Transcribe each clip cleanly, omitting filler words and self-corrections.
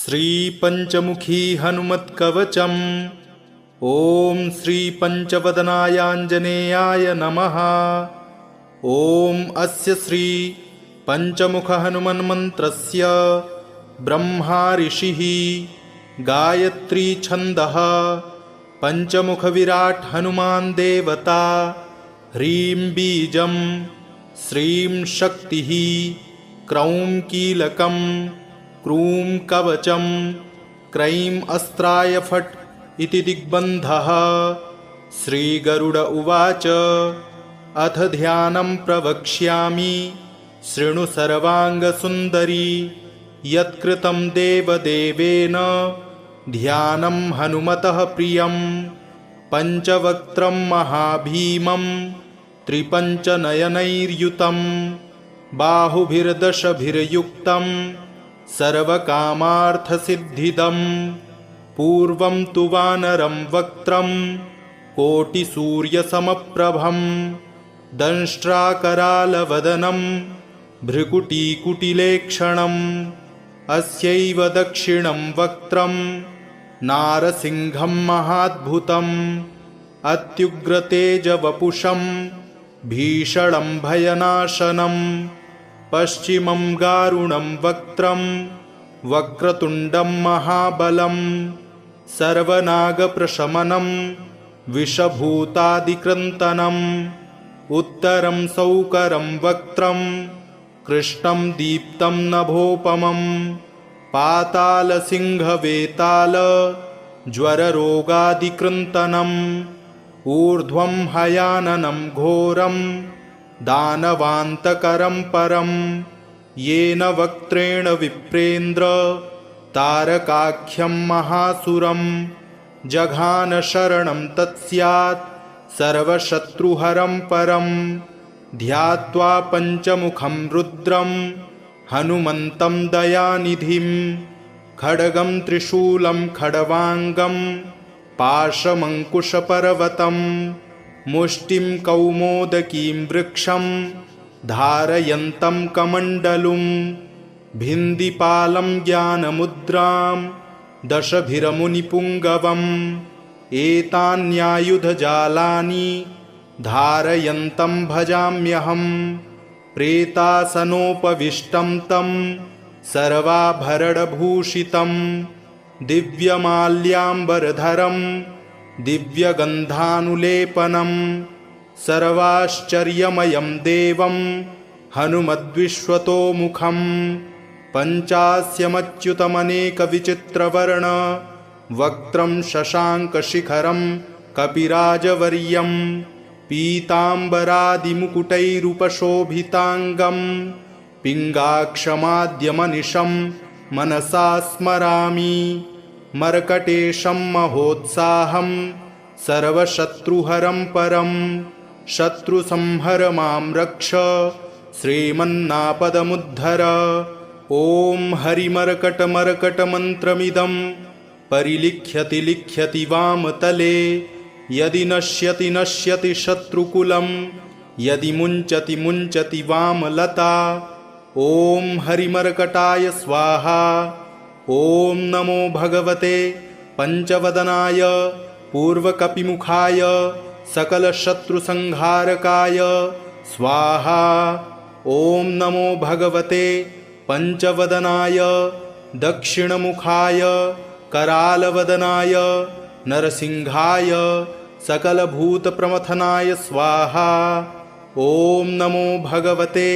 श्रीपञ्चमुखी हनुमत्कवचम्। ॐ श्रीपञ्चवदनायाञ्जनेयाय नमः। ॐ अस्य श्री पञ्चमुखहनुमन्मन्त्रस्य ब्रह्मा ऋषिः गायत्री छन्दः पञ्चमुखविराट् हनुमान् देवता ह्रीं बीजं श्रीं शक्तिः क्रौं कीलकं क्रूं कवचं क्रैं अस्त्राय फट् इति दिग्बन्धः। श्रीगरुड उवाच अथ ध्यानं प्रवक्ष्यामि शृणु सर्वाङ्गसुन्दरी यत्कृतं देवदेवेन ध्यानं हनुमतः प्रियं। पञ्चवक्त्रं महाभीमं त्रिपञ्चनयनैर्युतं बाहुभिर्दशभिर्युक्तं सर्वकामार्थसिद्धिदं। पूर्वं तु वानरं वक्त्रं कोटिसूर्यसमप्रभं दंष्ट्राकरालवदनं भ्रुकुटीकुटिलेक्षणम्। अस्यैव दक्षिणं वक्त्रं नारसिंहं महाद्भुतम् अत्युग्रतेजवपुषं भीषणं भयनाशनं। पश्चिमं गारुणं वक्त्रं वक्रतुण्डं महाबलं सर्वनागप्रशमनं विषभूतादिक्रन्तनम्। उत्तरं सौकरं वक्त्रं कृष्णं दीप्तं नभोपमं पातालसिंहवेताल ज्वररोगादिकृन्तनम्। ऊर्ध्वं हयाननं घोरं दानवान्तकरं परं येन वक्त्रेण विप्रेन्द्र तारकाख्यं महासुरं। जघान शरणं तत्स्यात् सर्वशत्रुहरं परं ध्यात्वा पञ्चमुखं रुद्रं हनुमन्तं दयानिधिं। खड्गं त्रिशूलं खड्वाङ्गं पाशमङ्कुशपर्वतं मुष्टिं कौमोदकीं वृक्षं धारयन्तं कमण्डलुं। भिन्दिपालं ज्ञानमुद्रां दशभिरमुनिपुङ्गवम् एतान्यायुधजालानि धारयन्तं भजाम्यहं। प्रेतासनोपविष्टं तं सर्वाभरणभूषितं दिव्यमाल्याम्बरधरं दिव्यगन्धानुलेपनं सर्वाश्चर्यमयं देवं हनुमद्विश्वतोमुखं। पञ्चास्यमच्युतमनेकविचित्रवर्ण वक्त्रं शशाङ्कशिखरं कपिराजवर्यं पीताम्बरादिमुकुटैरुपशोभिताङ्गं पिङ्गाक्षमाद्यमनिशं मनसा स्मरामि। मर्कटेशं महोत्साहं सर्वशत्रुहरं परं शत्रुसंहर मां रक्ष श्रीमन्नापदमुद्धर। ॐ हरिमर्कटमर्कटमन्त्रमिदं परिलिख्यति लिख्यति वामतले यदि नश्यति नश्यति शत्रुकुलं यदि मुञ्चति मुञ्चति वामलता। ॐ हरिमर्कटाय स्वाहा। ॐ नमो भगवते पञ्चवदनाय पूर्वकपिमुखाय सकलशत्रुसंहारकाय स्वाहा। ॐ नमो भगवते पञ्चवदनाय दक्षिणमुखाय करालवदनाय नरसिंहाय सकलभूतप्रमथनाय स्वाहा। ॐ नमो भगवते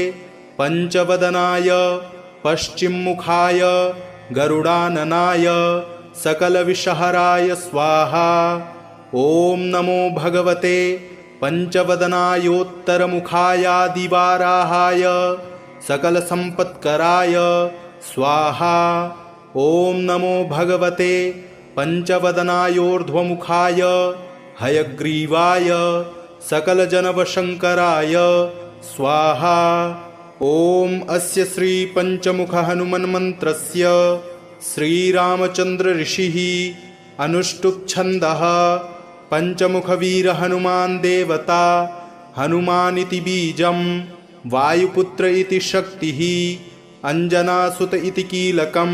पञ्चवदनाय पश्चिममुखाय गरुडाननाय सकलविषहराय स्वाहा। ॐ नमो भगवते पञ्चवदनायोत्तरमुखायादिवाराहाय सकलसम्पत्कराय स्वाहा। ॐ नमो भगवते पञ्चवदनायोर्ध्वमुखाय हयग्रीवाय सकलजनवशङ्कराय स्वाहा। ॐ अस्य श्रीपञ्चमुखहनुमन्मन्त्रस्य श्रीरामचन्द्र ऋषिः अनुष्टुप्छन्दः पञ्चमुखवीरहनुमान् देवता हनुमानिति बीजं वायुपुत्र इति शक्तिः अंजनासुत इति कीलकं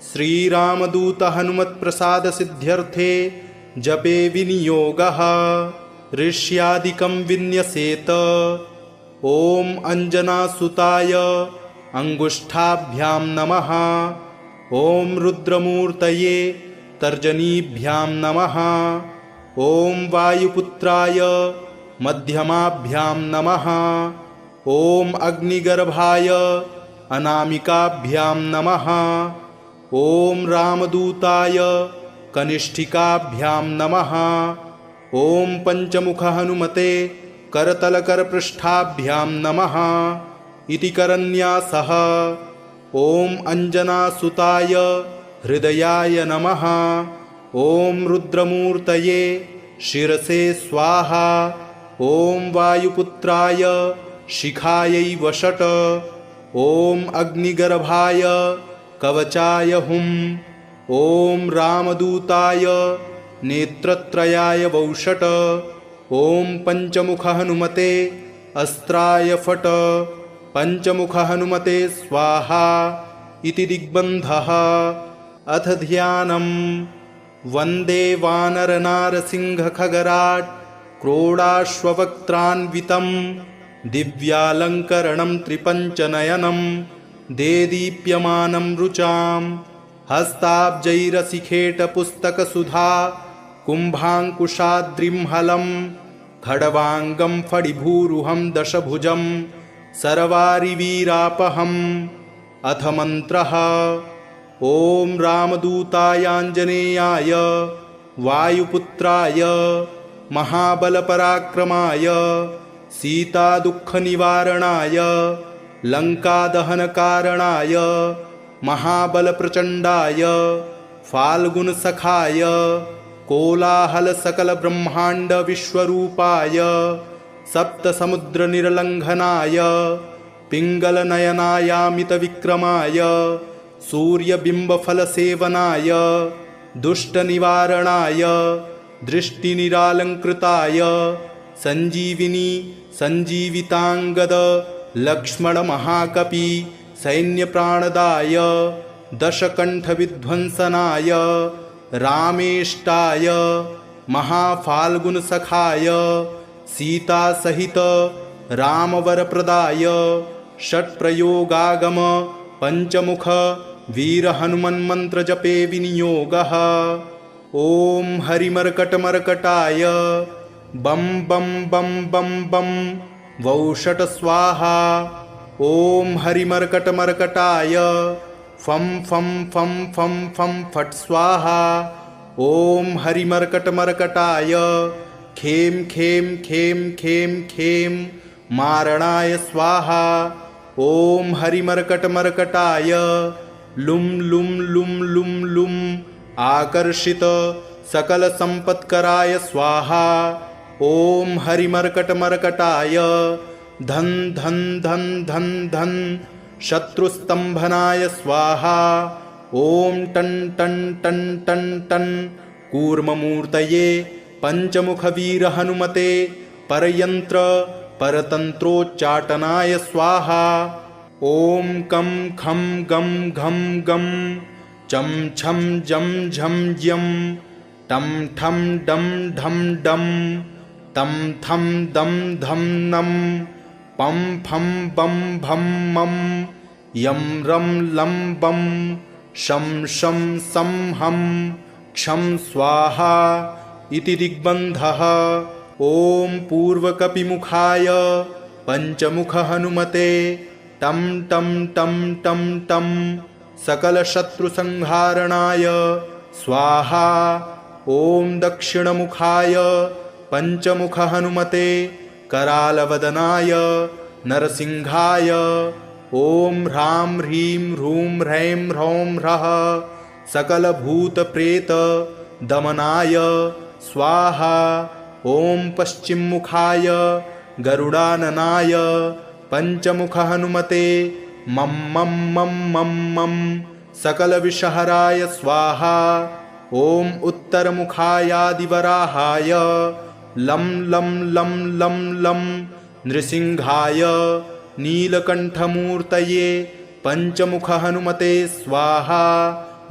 श्रीरामदूत हनुमत्प्रसाद सिद्ध्यर्थे जपे विनियोगः ऋष्यादिकं विन्यसेत। ॐ अंजनासुताय अंगुष्ठाभ्यां नमः। ॐ रुद्रमूर्तये तर्जनीभ्यां नमः। ॐ वायुपुत्राय मध्यमाभ्यां नमः। ॐ अग्निगर्भाय अनामिकाभ्यां नमः। ॐ रामदूताय कनिष्ठिकाभ्यां नमः। ॐ पंचमुख हनुमते करतलकरपृष्ठाभ्यां नमः इति करन्यासः। ॐ अंजनासुताय हृदयाय नमः। ॐ रुद्रमूर्तये शिरसे स्वाहा। ॐ वायुपुत्राय शिखायै वषट्। ॐ अग्निगर्भाय कवचाय हुं। ॐ रामदूताय नेत्रत्रयाय वौषट्। ॐ पंचमुख हनुमते अस्त्राय फट्। पंचमुख हनुमते स्वाहा इति दिग्बन्धः। अथ ध्यानम्। वन्दे वानरनारसिंहखगराट् क्रोडाश्ववक्त्रान्वितं दिव्यालङ्करणं त्रिपञ्चनयनं देदीप्यमानं रुचां हस्ताब्जैरसिखेटपुस्तकसुधा कुम्भाङ्कुशाद्रिंहलं खड्वाङ्गं फणिभूरुहं दशभुजं सर्वारिवीरापहम्। अथ मन्त्रः। ॐ रामदूतायाञ्जनेयाय वायुपुत्राय महाबलपराक्रमाय सीतादुःखनिवारणाय लङ्कादहनकारणाय महाबलप्रचण्डाय फाल्गुनसखाय कोलाहलसकलब्रह्माण्डविश्वरूपाय सप्तसमुद्रनिर्लङ्घनाय पिङ्गलनयनायामितविक्रमाय सूर्यबिम्बफलसेवनाय दुष्टनिवारणाय दृष्टिनिरालङ्कृताय सञ्जीविनी सञ्जीविताङ्गद लक्ष्मणमहाकपि सैन्यप्राणदाय दशकण्ठविध्वंसनाय रामेष्टाय महाफाल्गुनसखाय सीतासहित रामवरप्रदाय षट्प्रयोगागम पंचमुख वीरहनुमन्मन्त्रजपे विनियोगः। ॐ हरिमर्कटमर्कटाय बं बं बं बं बं वौषट स्वाहा। ॐ हरिमर्कटमर्कटाय फं फं फं फं फं फट् स्वाहा। ॐ हरिमर्कटमर्कटाय खें खें खें खें खें मारणाय स्वाहा। ॐ हरिमर्कटमर्कटाय लुं लुं लुं लुं लुं आकर्षित सकलसम्पत्कराय स्वाहा। ॐ हरिमर्कटमर्कटाय धन धन धन धन धन शत्रुस्तम्भनाय स्वाहा। ॐ टन् टन् टन् टन् टन् कूर्ममूर्तये पंचमुखवीरहनुमते परयन्त्र परतन्त्रोच्चाटनाय स्वाहा। ॐ कं खं गं घं गं चं छं जं झं यं टं ठं डं ढं डं तं थं दं धं नं पं फं बं भं मं यं रं लं बं शं शं सं हं क्षं स्वाहा इति दिग्बन्धः। ॐ पूर्वकपिमुखाय पंचमुख हनुमते टं टं टं टं टं सकलशत्रुसंहारणाय स्वाहा। ॐ दक्षिणमुखाय पंचमुख हनुमते करालवदनाय नरसिंहाय ॐ ह्रां ह्रीं ह्रूं ह्रैं ह्रौं ह्रः सकलभूतप्रेत दमनाय स्वाहा। ॐ पश्चिममुखाय गरुडाननाय पंचमुख हनुमते मं मं मं मं मं सकलविषहराय स्वाहा। ॐ उत्तरमुखायादिवराहाय लं लं लं लं लं नृसिंहाय नीलकण्ठमूर्तये पंचमुख हनुमते स्वाहा।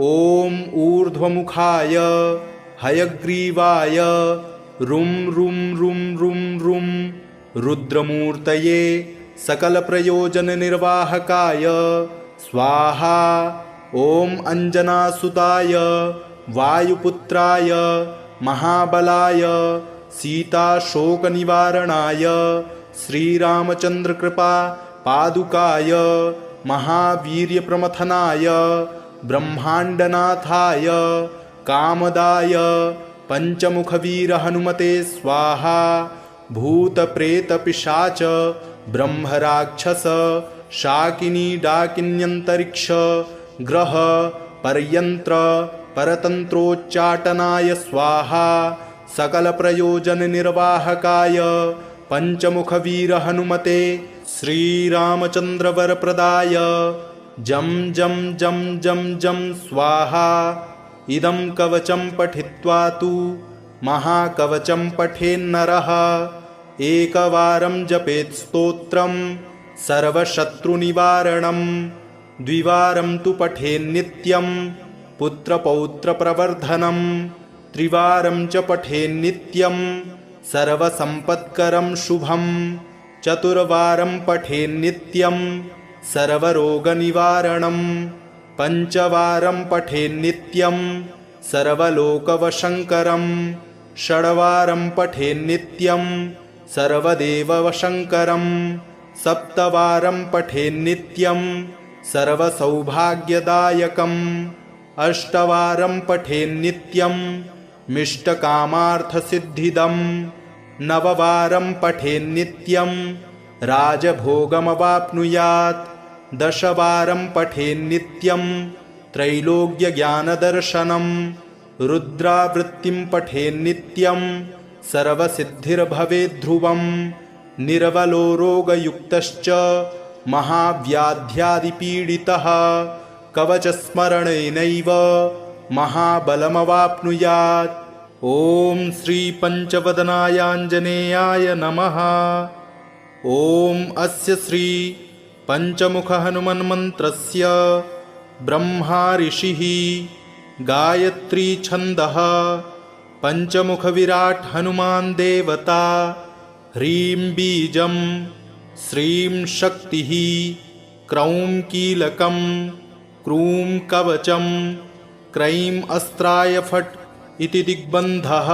ॐ ऊर्ध्वमुखाय हयग्रीवाय रुं रुं रुं रुं रुं रुद्रमूर्तये सकलप्रयोजननिर्वाहकाय स्वाहा। ॐ अञ्जनासुताय वायुपुत्राय महाबलाय सीताशोकनिवारणाय श्रीरामचन्द्रकृपा पादुकाय महावीर्यप्रमथनाय ब्रह्माण्डनाथाय कामदाय पञ्चमुखवीरहनुमते स्वाहा। भूतप्रेतपिशाच ब्रह्मराक्षस शाकिनी डाकिन्यन्तरिक्ष ग्रह परयन्त्र परतन्त्रोच्चाटनाय स्वाहा। सकलप्रयोजननिर्वाहकाय पञ्चमुखवीरहनुमते श्रीरामचन्द्रवरप्रदाय जं जं जं जं जं स्वाहा। इदं कवचं पठित्वा तु महाकवचं पठेन्नरः एकवारं जपेत् स्तोत्रं सर्वशत्रुनिवारणं द्विवारं तु पठेन्नित्यं पुत्रपौत्रप्रवर्धनं त्रिवारं च पठेन्नित्यं सर्वसम्पत्करं शुभं चतुर्वारं पठेन्नित्यं सर्वरोगनिवारणं पञ्चवारं पठेन्नित्यं सर्वलोकवशङ्करं षड्वारं पठेन्नित्यं सर्वदेववशङ्करं सप्तवारं पठेन्नित्यं सर्वसौभाग्यदायकम् अष्टवारं पठेन्नित्यं मिष्टकामार्थसिद्धिदं नववारं पठेन्नित्यं राजभोगमवाप्नुयात् दशवारं पठेन्नित्यं त्रैलोक्यज्ञानदर्शनं रुद्रावृत्तिं पठेन्नित्यं सर्वसिद्धिर्भवेद्ध्रुवं निर्बलो रोगयुक्तश्च महाव्याध्यादिपीडितः कवचस्मरणेनैव महाबलमवाप्नुयात्। ॐ श्रीपञ्चवदनायाञ्जनेयाय नमः। ॐ अस्य श्री पञ्चमुखहनुमन्मन्त्रस्य ब्रह्मा ऋषिः गायत्री छन्दः पञ्चमुखविराट् हनुमान् देवता ह्रीं बीजं श्रीं शक्तिः क्रौं कीलकं क्रूं कवचं क्रैं अस्त्राय फट् इति दिग्बन्धः।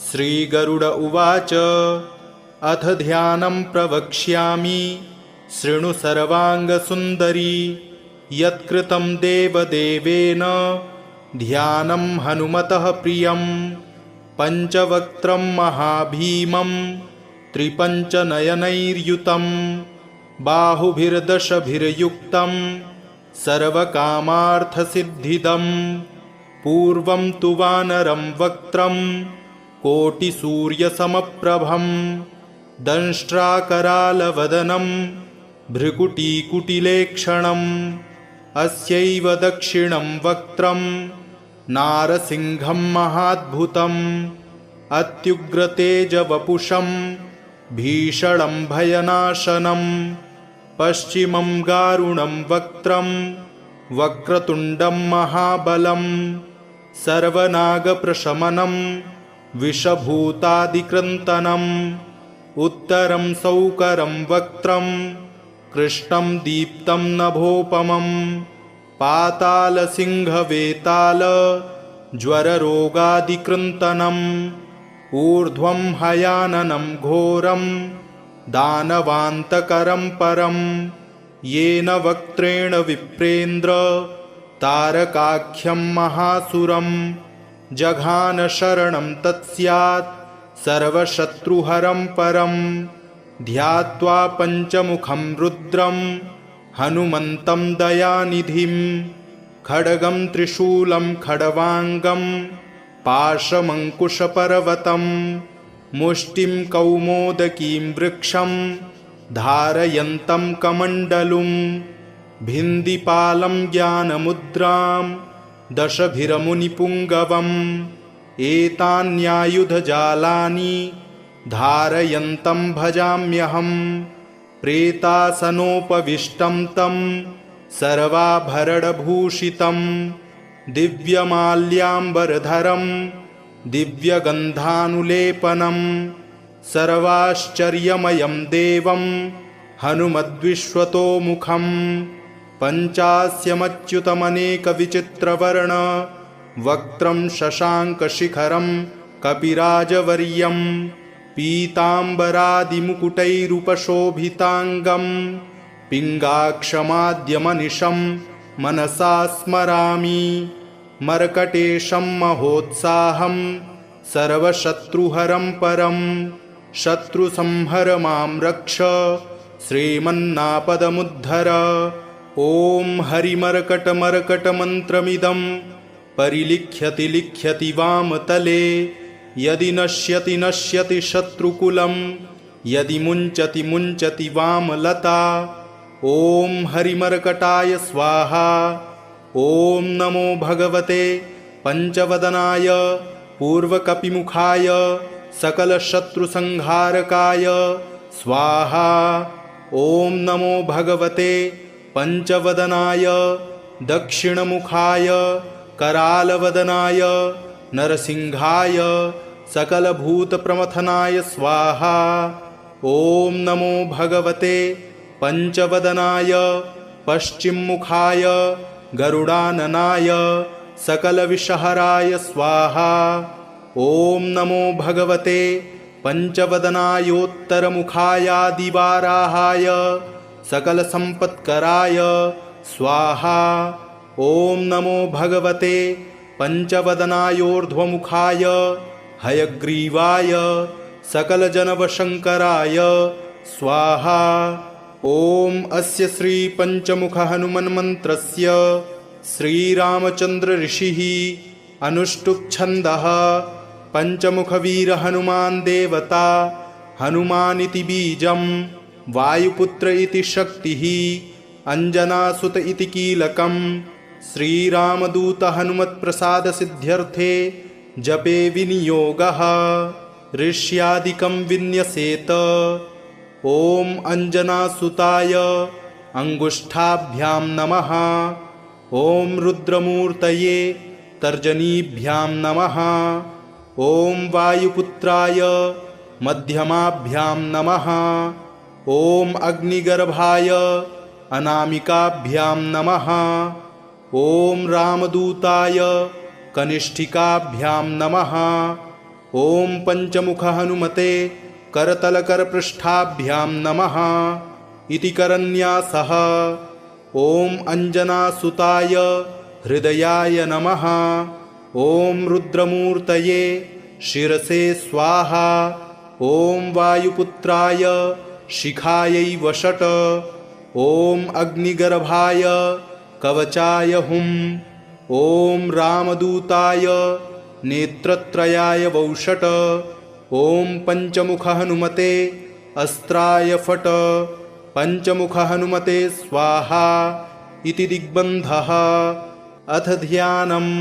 श्रीगरुड उवाच अथ ध्यानं प्रवक्ष्यामि शृणु सर्वाङ्गसुन्दरी यत्कृतं देवदेवेन ध्यानं हनुमतः प्रियं पञ्चवक्त्रं महाभीमं त्रिपञ्चनयनैर्युतं बाहुभिर्दशभिर्युक्तं सर्वकामार्थसिद्धिदं पूर्वं तु वानरं वक्त्रं कोटिसूर्यसमप्रभं दंष्ट्राकरालवदनं भ्रुकुटीकुटिलेक्षणम् अस्यैव दक्षिणं वक्त्रं नारसिंहं महाद्भुतम् अत्युग्रतेजवपुषं भीषणं भयनाशनं पश्चिमं गारुणं वक्त्रं वक्रतुण्डं महाबलं सर्वनागप्रशमनं विषभूतादिक्रन्तनम् उत्तरं सौकरं वक्त्रं कृष्णं दीप्तं नभोपमं पातालसिंहवेताल ज्वररोगादिकृन्तनम् ऊर्ध्वं हयाननं घोरं दानवान्तकरं परं येन वक्त्रेण विप्रेन्द्र तारकाख्यं महासुरं जघान शरणं तत्स्यात् सर्वशत्रुहरं परं ध्यात्वा पञ्चमुखं रुद्रं हनुमन्तं दयानिधिं खड्गं त्रिशूलं खड्वाङ्गं पाशमङ्कुशपर्वतं मुष्टिं कौमोदकीं वृक्षं धारयन्तं कमण्डलुं भिन्दिपालं ज्ञानमुद्रां दशभिरमुनिपुङ्गवम् एतान्यायुधजालानि धारयन्तं भजाम्यहं प्रेतासनोपविष्टं तं सर्वाभरणभूषितं दिव्यमाल्याम्बरधरं दिव्यगन्धानुलेपनं सर्वाश्चर्यमयं देवं हनुमद्विश्वतोमुखं पञ्चास्यमच्युतमनेकविचित्रवर्ण वक्त्रं शशाङ्कशिखरं कपिराजवर्यं पीताम्बरादिमुकुटैरुपशोभिताङ्गं पिङ्गाक्षमाद्यमनिशं मनसा स्मरामि मर्कटेशं महोत्साहं सर्वशत्रुहरं परं शत्रुसंहर मां रक्ष श्रीमन्नापदमुद्धर। ॐ हरिमर्कटमर्कटमन्त्रमिदं परिलिख्यति लिख्यति वामतले यदि नश्यति नश्यति शत्रुकुलं यदि मुञ्चति मुञ्चति वामलता। ॐ हरिमर्कटाय स्वाहा। ॐ नमो भगवते पञ्चवदनाय पूर्वकपिमुखाय सकलशत्रुसंहारकाय स्वाहा। ॐ नमो भगवते पञ्चवदनाय दक्षिणमुखाय करालवदनाय नरसिंहाय सकलभूतप्रमथनाय स्वाहा। ॐ नमो भगवते पञ्चवदनाय पश्चिममुखाय गरुडाननाय सकलविषहराय स्वाहा। ॐ नमो भगवते पञ्चवदनायोत्तरमुखायादिवाराहाय सकलसम्पत्कराय स्वाहा। ॐ नमो भगवते पञ्चवदनायोर्ध्वमुखाय हयग्रीवाय सकलजनवशङ्कराय स्वाहा। ॐ अस्य श्रीपञ्चमुखहनुमन्मन्त्रस्य श्रीरामचन्द्रऋषिः अनुष्टुप्छन्दः पञ्चमुखवीरहनुमान् देवता हनुमानिति बीजं वायुपुत्र इति शक्तिः अञ्जनासुत इति कीलकं श्रीरामदूत हनुमत्प्रसादसिद्ध्यर्थे जपे विनियोगः ऋष्यादिकं विन्यसेत। ॐ अञ्जनासुताय अङ्गुष्ठाभ्यां नमः। ॐ रुद्रमूर्तये तर्जनीभ्यां नमः। ॐ वायुपुत्राय मध्यमाभ्यां नमः। ॐ अग्निगर्भाय अनामिकाभ्यां नमः। ॐ रामदूताय कनिष्ठिकाभ्यां नमः। ॐ पञ्चमुखहनुमते करतलकरपृष्ठाभ्यां नमः इति करन्यासः। ॐ अञ्जनासुताय हृदयाय नमः। ॐ रुद्रमूर्तये शिरसे स्वाहा। ॐ वायुपुत्राय शिखायै वषट्। ॐ अग्निगर्भाय कवचाय हुम्। ॐ रामदूताय नेत्रत्रयाय वौषट्। ॐ पञ्चमुखहनुमते अस्त्राय फट्। पञ्चमुखहनुमते स्वाहा इति दिग्बन्धः। अथ ध्यानम्।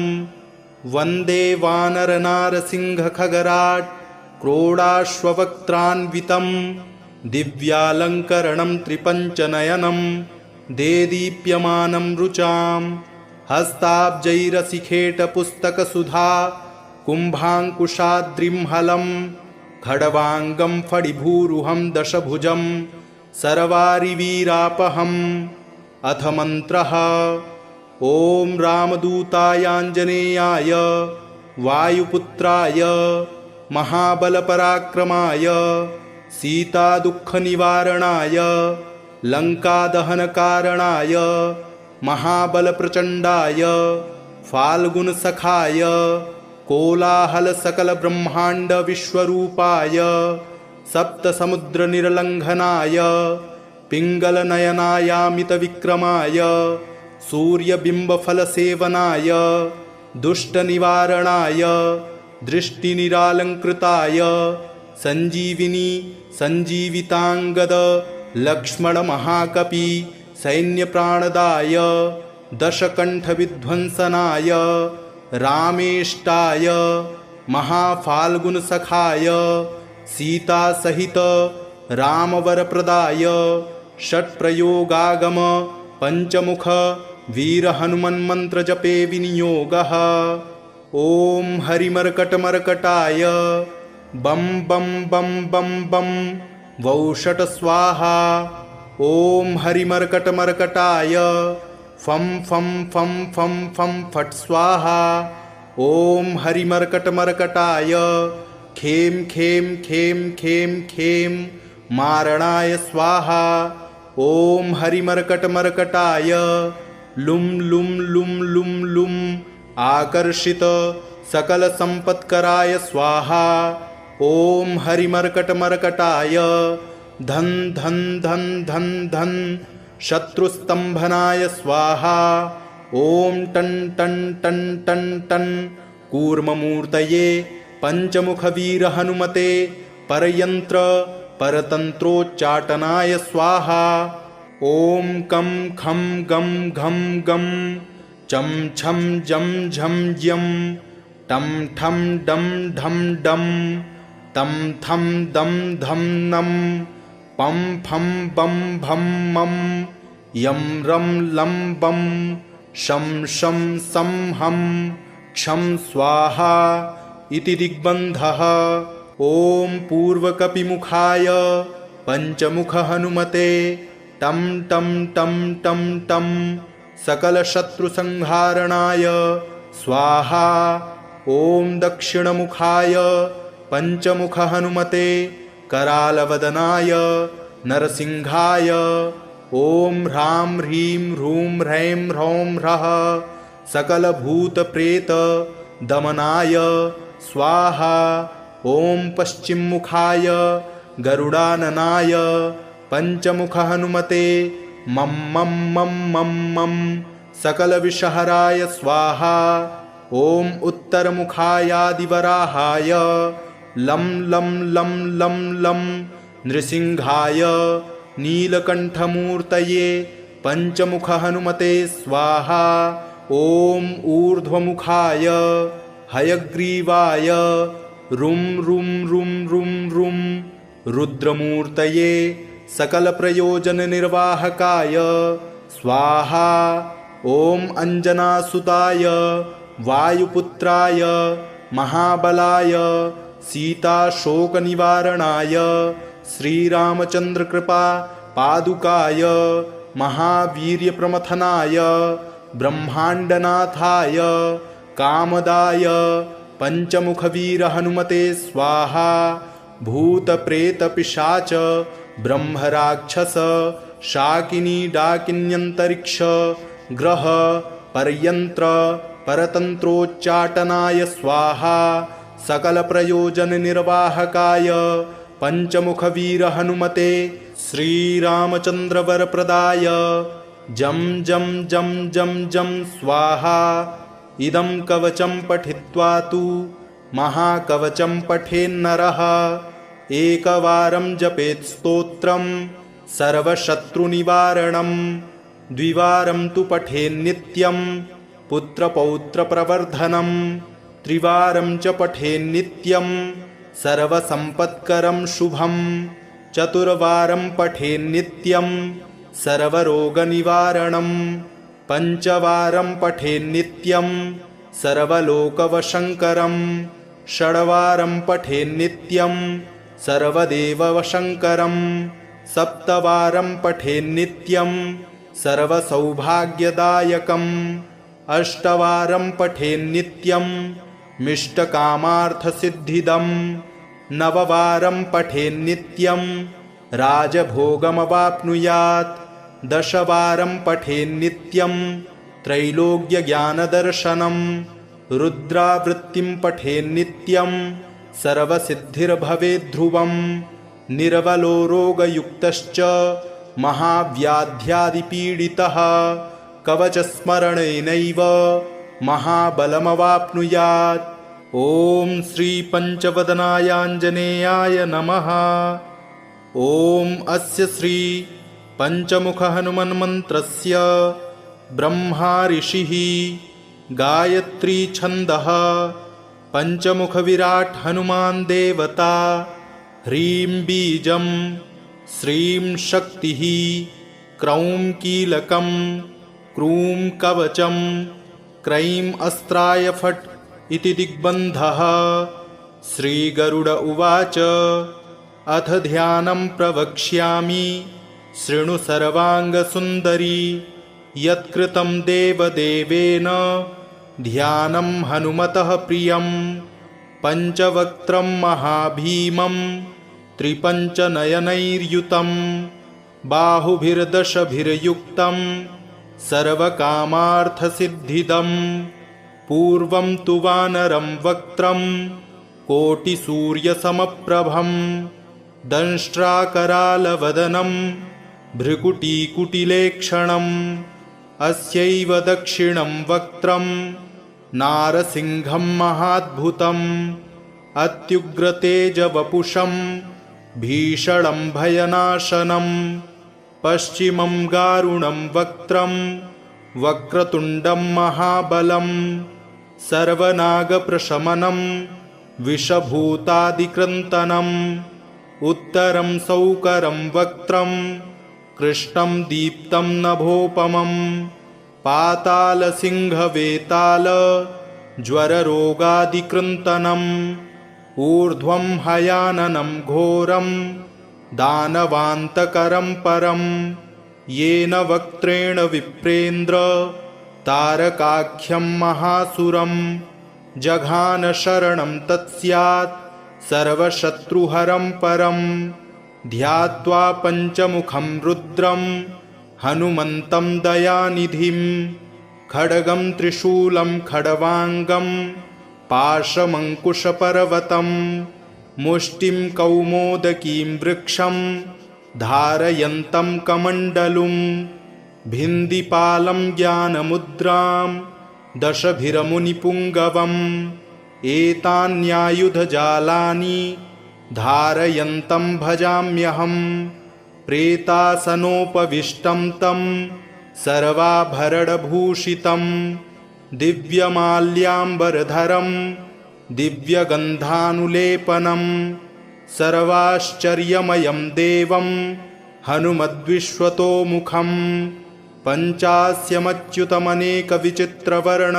वन्दे वानरनारसिंहखगराट् क्रोडाश्ववक्त्रान्वितं दिव्यालङ्करणं त्रिपञ्चनयनं देदीप्यमानं रुचां हस्ताब्जैरसिखेटपुस्तकसुधा कुम्भाङ्कुशाद्रिं खड्वाङ्गं फणिभूरुहं दशभुजं सर्वारिवीरापहम्। अथ मन्त्रः। ॐ रामदूतायाञ्जनेयाय वायुपुत्राय महाबलपराक्रमाय सीतादुःखनिवारणाय लङ्कादहनकारणाय महाबलप्रचण्डाय फाल्गुनसखाय कोलाहलसकलब्रह्माण्डविश्वरूपाय सप्तसमुद्रनिर्लङ्घनाय पिङ्गलनयनायामितविक्रमाय सूर्यबिम्बफलसेवनाय दुष्टनिवारणाय दृष्टिनिरालङ्कृताय सञ्जीविनी सञ्जीविताङ्गद लक्ष्मणमहाकपि सैन्यप्राणदाय दशकण्ठविध्वंसनाय रामेष्टाय महाफाल्गुनसखाय सीतासहित रामवरप्रदाय षट्प्रयोगागम पञ्चमुख वीरहनुमन्मन्त्रजपे विनियोगः। ॐ हरिमर्कटमर्कटाय बं बं बं बं बं वौषट स्वाहा। ॐ हरिमर्कटमर्कटाय फं फं फं फं फं फट् स्वाहा। ॐ हरिमर्कटमर्कटाय खें खें खें खें खें मारणाय स्वाहा। ॐ हरिमर्कटमर्कटाय लुं लुं लुं लुं लुं आकर्षित सकलसम्पत्कराय स्वाहा। ॐ हरिमर्कटमर्कटाय धन धन धन धन धन शत्रुस्तंभनाय स्वाहा। ॐ टन टन टन टन टन कूर्ममूर्तये पंचमुखवीरहनुमते परयंत्र परतंत्रोच्चाटनाय स्वाहा। ॐ कं खं गं घं गं चं छं जं झं यं टं ठं डं ढं डं तं थं दं धं नं पं फं बं भं मं यं रं लं बं शं शं सं हं क्षं स्वाहा इति दिग्बन्धः। ॐ पूर्वकपिमुखाय पंचमुखहनुमते टं टं टं टं टं सकलशत्रुसंहारणाय स्वाहा। ॐ दक्षिणमुखाय पंचमुखहनुमते करालवदनाय नरसिंहाय ॐ ह्रां ह्रीं ह्रूं ह्रैं ह्रौं ह्रः सकलभूतप्रेत दमनाय स्वाहा। ॐ पश्चिममुखाय गरुडाननाय पंचमुखहनुमते मं मं मं मं मं सकलविषहराय स्वाहा। ॐ उत्तरमुखायादिवराहाय लं लं लं लं लं नृसिंहाय नीलकण्ठमूर्तये पंचमुखहनुमते स्वाहा। ॐ ऊर्ध्वमुखाय हयग्रीवाय रुं रुं रुं रुं रुं रुद्रमूर्तये सकलप्रयोजननिर्वाहकाय स्वाहा। ॐ अञ्जनासुताय वायुपुत्राय महाबलाय सीताशोकनिवारणाय श्रीरामचन्द्रकृपा पादुकाय महावीर्यप्रमथनाय ब्रह्माण्डनाथाय कामदाय पंचमुखवीरहनुमते स्वाहा। भूतप्रेतपिशाच ब्रह्मराक्षस शाकिनी डाकिन्यन्तरिक्ष ग्रह परयंत्र परतंत्रोच्चाटनाय स्वाहा। सकलप्रयोजननिर्वाहकाय पंचमुखवीरहनुमते श्रीरामचन्द्रवरप्रदाय जं जं जं जं जं स्वाहा। इदं कवचं पठित्वा तु महाकवचं पठेन्नरः एकवारं जपेत् स्तोत्रं सर्वशत्रुनिवारणं द्विवारं तु पठेन्नित्यं पुत्रपौत्रप्रवर्धनं त्रिवारं च पठेन्नित्यं सर्वसम्पत्करं शुभं चतुर्वारं पठेन्नित्यं सर्वरोगनिवारणं पंचवारं पठेन्नित्यं सर्वलोकवशङ्करं षड्वारं पठेन्नित्यं सर्वदेववशङ्करं सप्तवारं पठेन्नित्यं सर्वसौभाग्यदायकम् अष्टवारं पठेन्नित्यं मिष्टकामार्थसिद्धिदं नववारं पठेन्नित्यं राजभोगमवाप्नुयात् दशवारं पठेन्नित्यं त्रैलोक्यज्ञानदर्शनं रुद्रावृत्तिं पठेन्नित्यं सर्वसिद्धिर्भवेद्ध्रुवं निर्बलो रोगयुक्तश्च महाव्याध्यादिपीडितः कवचस्मरणेनैव महाबलमवाप्नुयात्। ॐ श्रीपञ्चवदनायाञ्जनेयाय नमः। ॐ अस्य श्री पंचमुखहनुमन्मन्त्रस्य ब्रह्मा ऋषिः गायत्री छन्दः पंचमुखविराट् हनुमान् देवता ह्रीं बीजं श्रीं शक्तिः क्रौं कीलकं क्रूं कवचं क्रैं अस्त्राय फट् इति दिग्बन्धः। श्रीगरुड उवाच अथ ध्यानं प्रवक्ष्यामि शृणु सर्वाङ्गसुन्दरी। यत्कृतं देवदेवेन ध्यानं हनुमतः प्रियं। पञ्चवक्त्रं महाभीमं त्रिपञ्चनयनैर्युतं बाहुभिर्दशभिर्युक्तं सर्वकामार्थसिद्धिदं। पूर्वं तु वानरं वक्त्रं कोटिसूर्यसमप्रभं दंष्ट्राकरालवदनं भ्रुकुटीकुटिलेक्षणम्। अस्यैव दक्षिणं वक्त्रं नारसिंहं महाद्भुतम् अत्युग्रतेजवपुषं भीषणं भयनाशनं। पश्चिमं गारुणं वक्त्रं वक्रतुण्डं महाबलं सर्वनागप्रशमनं विषभूतादिक्रन्तनम्। उत्तरं सौकरं वक्त्रं कृष्णं दीप्तं नभोपमं पातालसिंहवेताल ज्वररोगादिकृन्तनम्। ऊर्ध्वं हयाननं घोरं दानवान्तकरं परं येन वक्त्रेण विप्रेन्द्र तारकाख्यं महासुरं। जघान शरणं तत्स्यात् सर्वशत्रुहरं परं ध्यात्वा पञ्चमुखं रुद्रं हनुमन्तं दयानिधिं। खड्गं त्रिशूलं खड्वाङ्गं पाशमङ्कुशपर्वतं मुष्टिं कौमोदकीं वृक्षं धारयन्तं कमण्डलुं। भिन्दिपालं ज्ञानमुद्रां दशभिरमुनिपुङ्गवम् एतान्यायुधजालानि धारयन्तं भजाम्यहम्। प्रेतासनोपविष्टं तं सर्वाभरणभूषितं दिव्यमाल्याम्बरधरं दिव्यगन्धानुलेपनं सर्वाश्चर्यमयं देवं हनुमद्विश्वतोमुखं। पञ्चास्यमच्युतमनेकविचित्रवर्ण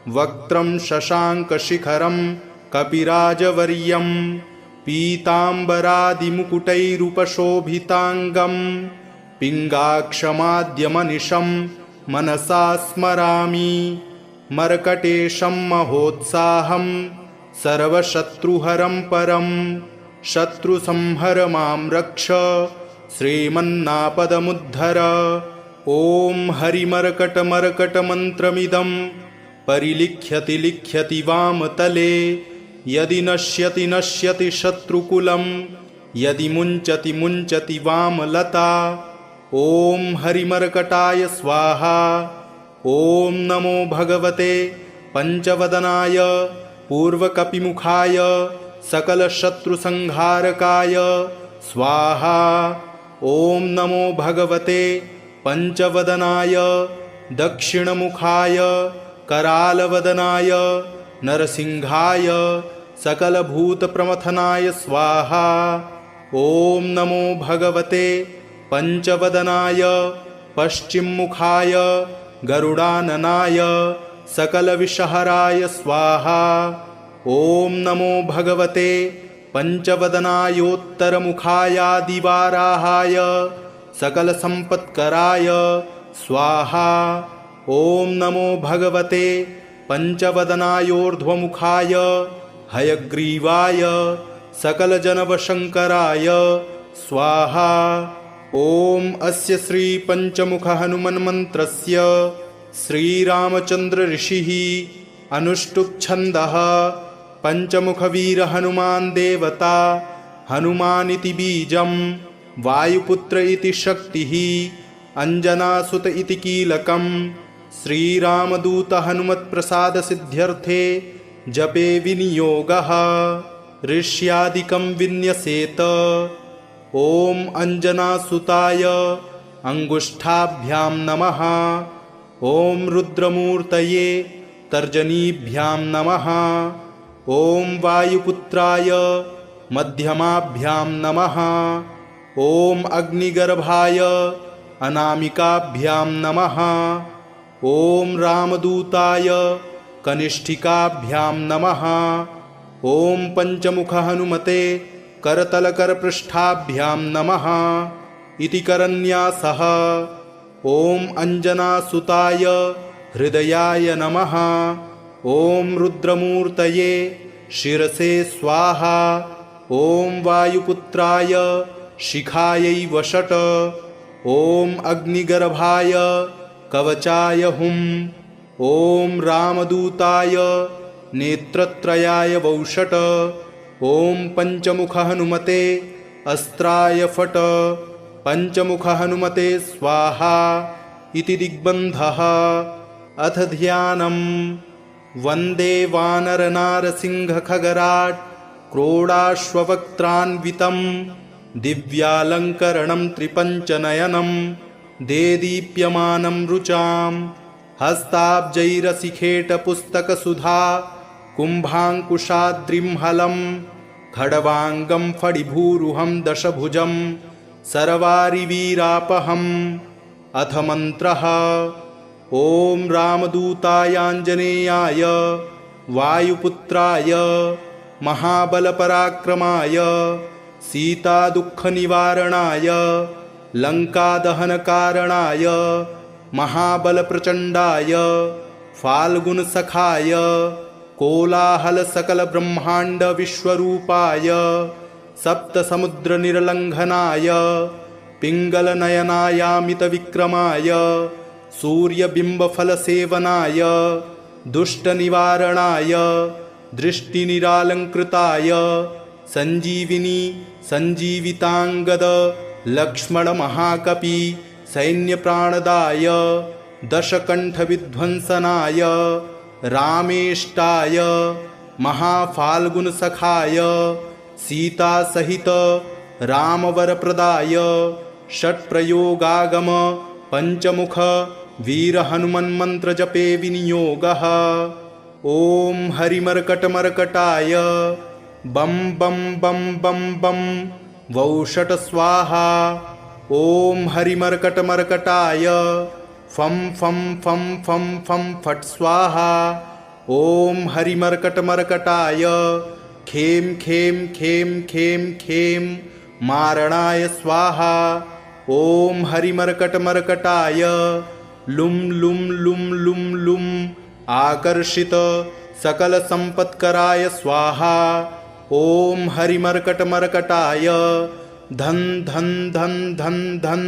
वक्त्रं शशाङ्कशिखरं कपिराजवर्यं पीताम्बरादिमुकुटैरुपशोभिताङ्गं पिङ्गाक्षमाद्यमनिशं मनसा स्मरामि। मर्कटेशं महोत्साहं सर्वशत्रुहरं परं शत्रुसंहर मां रक्ष श्रीमन्नापदमुद्धर। ॐ हरिमर्कटमर्कटमन्त्रमिदं परिलिख्यति लिख्यति वामतले। यदि नश्यति नश्यति शत्रुकुलं यदि मुञ्चति मुञ्चति वामलता। ॐ हरिमर्कटाय स्वाहा। ॐ नमो भगवते पञ्चवदनाय पूर्वकपिमुखाय सकलशत्रुसंहारकाय स्वाहा। ॐ नमो भगवते पञ्चवदनाय दक्षिणमुखाय करालवदनाय नरसिंहाय सकलभूतप्रमथनाय स्वाहा। ॐ नमो भगवते पञ्चवदनाय पश्चिममुखाय गरुडाननाय सकलविषहराय स्वाहा। ॐ नमो भगवते पञ्चवदनायोत्तरमुखायादिवाराहाय सकलसम्पत्कराय स्वाहा। ॐ नमो भगवते पञ्चवदनायोर्ध्वमुखाय हयग्रीवाय सकलजनवशङ्कराय स्वाहा। ॐ अस्य श्रीपञ्चमुखहनुमन्मन्त्रस्य श्रीरामचन्द्रऋषिः अनुष्टुप्छन्दः। पञ्चमुखवीरहनुमान् देवता हनुमानिति बीजं वायुपुत्र इति शक्तिः अञ्जनासुत इति कीलकं श्रीरामदूत हनुमत्प्रसादसिद्ध्यर्थे जपे विनियोगः ऋष्यादिकं विन्यसेत। ॐ अञ्जनासुताय अङ्गुष्ठाभ्यां नमः। ॐ रुद्रमूर्तये तर्जनीभ्यां नमः। ॐ वायुपुत्राय मध्यमाभ्यां नमः। ॐ अग्निगर्भाय अनामिकाभ्यां नमः। ॐ रामदूताय कनिष्ठिकाभ्यां नमः। ॐ पंचमुख हनुमते करतलकरपृष्ठाभ्यां नमः इति करन्यासः। ॐ अंजनासुताय हृदयाय नमः। ॐ रुद्रमूर्तये शिरसे स्वाहा। ॐ वायुपुत्राय शिखायै वषट्। ॐ अग्निगर्भाय कवचाय हुं। ॐ रामदूताय नेत्रत्रयाय वौषट्। ॐ पंचमुख हनुमते अस्त्राय फट्। पंचमुख हनुमते स्वाहा इति दिग्बन्धः। अथ ध्यानम्। वन्दे वानरनारसिंहखगराट् क्रोडाश्ववक्त्रान्वितं दिव्यालङ्करणं त्रिपञ्चनयनं देदीप्यमानं रुचां हस्ताब्जैरसिखेटपुस्तकसुधा कुम्भाङ्कुशाद्रिं खड्वाङ्गं फणिभूरुहं दशभुजं सर्वारिवीरापहम्। अथ मन्त्रः। ॐ रामदूतायाञ्जनेयाय वायुपुत्राय महाबलपराक्रमाय सीतादुःखनिवारणाय लङ्कादहनकारणाय महाबलप्रचण्डाय फाल्गुनसखाय कोलाहलसकलब्रह्माण्डविश्वरूपाय सप्तसमुद्रनिर्लङ्घनाय पिङ्गलनयनायामितविक्रमाय सूर्यबिम्बफलसेवनाय दुष्टनिवारणाय दृष्टिनिरालङ्कृताय सञ्जीविनी सञ्जीविताङ्गद लक्ष्मणमहाकपि सैन्यप्राणदाय दशकण्ठविध्वंसनाय रामेष्टाय महाफाल्गुनसखाय सीतासहित रामवरप्रदाय षट्प्रयोगागम पंचमुख वीरहनुमन्मन्त्रजपे विनियोगः। ॐ हरिमर्कटमर्कटाय बं बं बं बं बं वौषट स्वाहा। ॐ हरिमर्कटमर्कटाय फं फं फं फं फं फट् स्वाहा। ॐ हरिमर्कटमर्कटाय खें खें खें खें खें मारणाय स्वाहा। ॐ हरिमर्कटमर्कटाय लुं लुं लुं लुं लुं आकर्षित सकलसम्पत्कराय स्वाहा। ॐ हरिमर्कटमर्कटाय धन धन धन धन धन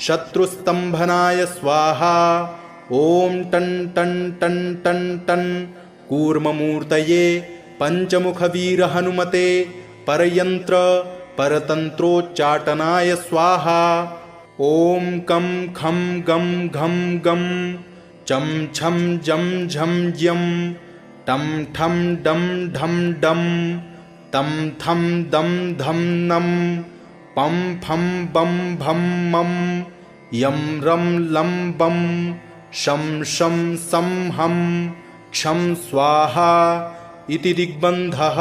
शत्रुस्तम्भनाय स्वाहा। ॐ टन् टन् टन् टन् टन् कूर्ममूर्तये पंचमुखवीरहनुमते परयन्त्र परतन्त्रोच्चाटनाय स्वाहा। ॐ कं खं गं घं गं चं छं जं झं ज्यं टं ठं डं ढं डं तं थं दं धं नं पं फं बं भं मं यं रं लं बं शं शं सं हं क्षं स्वाहा इति दिग्बन्धः।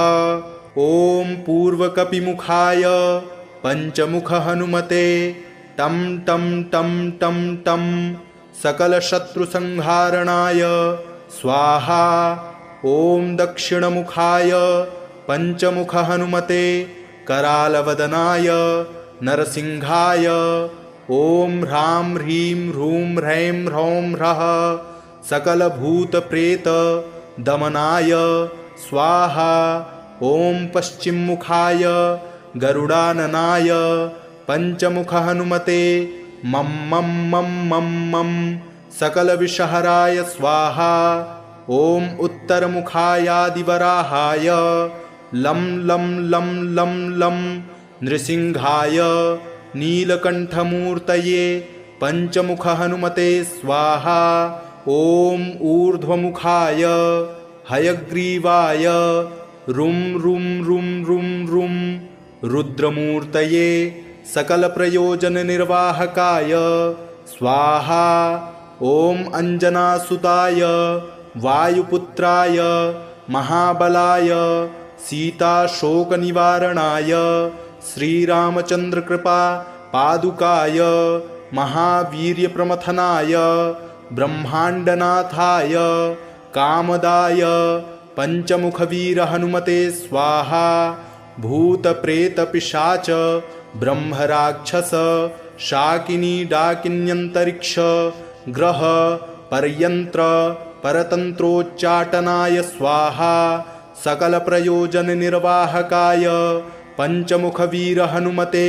ॐ पूर्वकपिमुखाय पंचमुख हनुमते टं टं टं टं टं सकलशत्रुसंहारणाय स्वाहा। ॐ दक्षिणमुखाय पंचमुख हनुमते करालवदनाय नरसिंहाय ॐ ह्रां ह्रीं ह्रूं ह्रैं ह्रौं ह्रः सकलभूतप्रेत दमनाय स्वाहा। ॐ पश्चिममुखाय गरुडाननाय पंचमुख हनुमते मं मं मं मं मं सकलविषहराय स्वाहा। ॐ उत्तरमुखायादिवराहाय लं लं लं लं लं नृसिंहाय नीलकण्ठमूर्तये पंचमुख हनुमते स्वाहा। ॐ ऊर्ध्वमुखाय हयग्रीवाय रुं रुं रुं रुं रुं रुद्रमूर्तये सकलप्रयोजननिर्वाहकाय स्वाहा। ॐ अंजनासुताय वायुपुत्राय महाबलाय सीताशोकनिवारणाय श्रीरामचन्द्रकृपा पादुकाय महावीर्यप्रमथनाय ब्रह्माण्डनाथाय कामदाय पंचमुखवीर हनुमते स्वाहा। भूतप्रेतपिशाच ब्रह्मराक्षस शाकिनी डाकिन्यन्तरिक्ष ग्रह परयंत्र परतंत्रोच्चाटनाय स्वाहा। सकल प्रयोजन निर्वाहकाय पंचमुखवीर हनुमते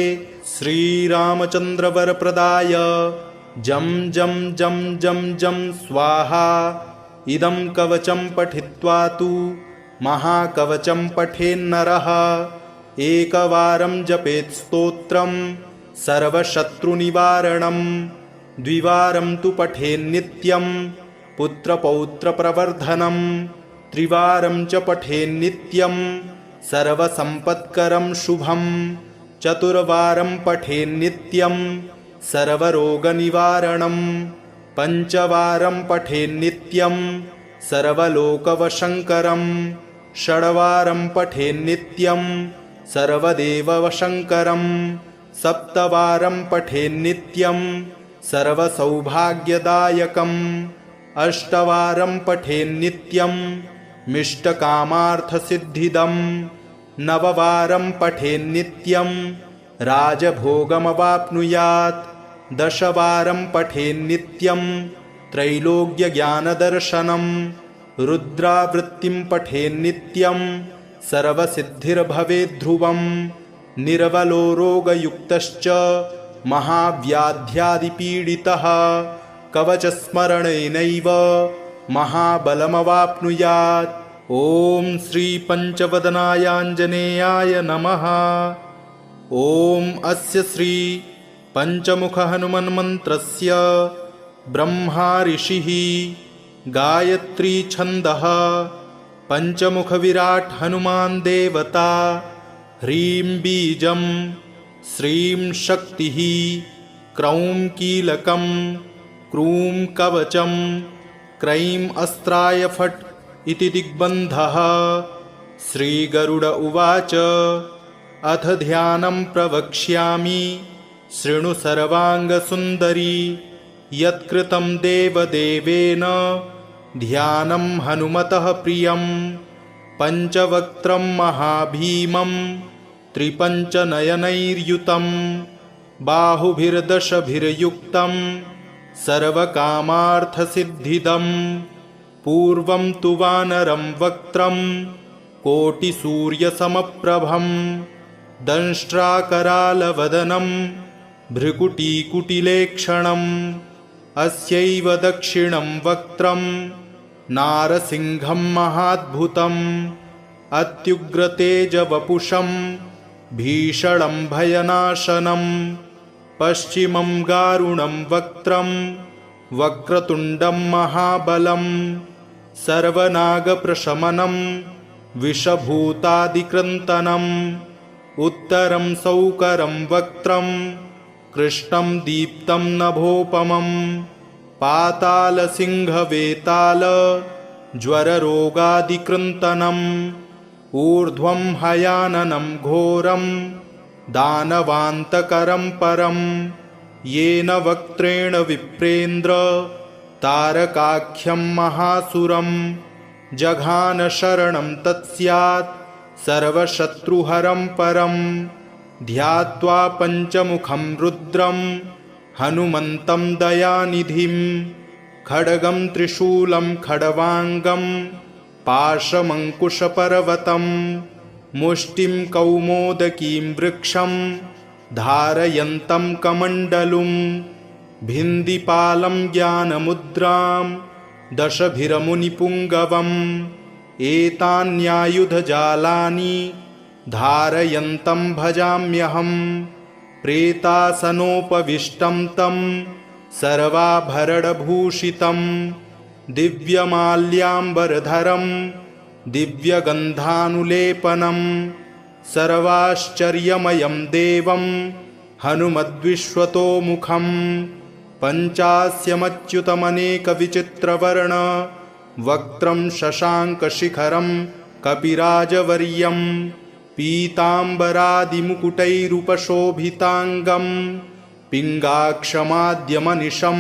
श्रीरामचंद्र वरप्रदाय जम जम जम जम जम स्वाहा। इदं कवचं पठित्वा तु महाकवचं पठेन्नरः एकवारं जपेत् स्तोत्रं सर्वशत्रुनिवारणं द्विवारं तु पठेन्नित्यं पुत्रपौत्रप्रवर्धनं त्रिवारं च पठेन्नित्यं सर्वसम्पत्करं शुभं चतुर्वारं पठेन्नित्यं सर्वरोगनिवारणं पंचवारं पठेन्नित्यं सर्वलोकवशङ्करं षड्वारं पठेन्नित्यं सर्वदेववशङ्करं सप्तवारं पठेन्नित्यं सर्वसौभाग्यदायकम् अष्टवारं पठेन्नित्यं मिष्टकामार्थसिद्धिदं नववारं पठेन्नित्यं राजभोगमवाप्नुयात् दशवारं पठेन्नित्यं त्रैलोक्यज्ञानदर्शनं रुद्रावृत्तिं पठेन्नित्यं सर्वसिद्धिर्भवेद्ध्रुवं निर्बलो रोगयुक्तश्च महाव्याध्यादिपीडितः कवचस्मरणेनैव महाबलमवाप्नुयात्। ॐ श्रीपञ्चवदनायाञ्जनेयाय नमः। ॐ अस्य श्री पंचमुखहनुमन्मन्त्रस्य ब्रह्मा ऋषिः गायत्री छन्दः पंचमुखविराट् हनुमान् देवता ह्रीं बीजं श्रीं शक्तिः क्रौं कीलकं क्रूं कवचं क्रैं अस्त्राय फट् इति दिग्बन्धः। श्रीगरुड उवाच अथ ध्यानं प्रवक्ष्यामि शृणु सर्वाङ्गसुन्दरी यत्कृतं देवदेवेन ध्यानं हनुमतः प्रियं पञ्चवक्त्रं महाभीमं त्रिपञ्चनयनैर्युतं बाहुभिर्दशभिर्युक्तं सर्वकामार्थसिद्धिदं पूर्वं तु वानरं वक्त्रं कोटिसूर्यसमप्रभं दंष्ट्राकरालवदनं भ्रुकुटीकुटिलेक्षणम् अस्यैव दक्षिणं वक्त्रं नारसिंहं महाद्भुतम् अत्युग्रतेजवपुषं भीषणं भयनाशनं पश्चिमं गारुणं वक्त्रं वक्रतुण्डं महाबलं सर्वनागप्रशमनं विषभूतादिकृन्तनम् उत्तरं सौकरं वक्त्रं कृष्णं दीप्तं नभोपमं पातालसिंहवेताल ज्वररोगादिकृन्तनम् ऊर्ध्वं हयाननं घोरं दानवान्तकरं परं येन वक्त्रेण विप्रेन्द्र तारकाख्यं महासुरं जघान शरणं तत्स्यात् सर्वशत्रुहरं परं ध्यात्वा पञ्चमुखं रुद्रं हनुमन्तं दयानिधिं खड्गं त्रिशूलं खड्वाङ्गं पाशमङ्कुशपर्वतं मुष्टिं कौमोदकीं वृक्षं धारयन्तं कमण्डलुं भिन्दिपालं ज्ञानमुद्रां दशभिरमुनिपुङ्गवम् एतान्यायुधजालानि धारयन्तं भजाम्यहं प्रेतासनोपविष्टं तं सर्वाभरणभूषितं दिव्यमाल्याम्बरधरं दिव्यगन्धानुलेपनं सर्वाश्चर्यमयं देवं हनुमद्विश्वतोमुखं पञ्चास्यमच्युतमनेकविचित्रवर्ण वक्त्रं शशाङ्कशिखरं कपिराजवर्यं पीताम्बरादिमुकुटैरुपशोभिताङ्गं पिङ्गाक्षमाद्यमनिशं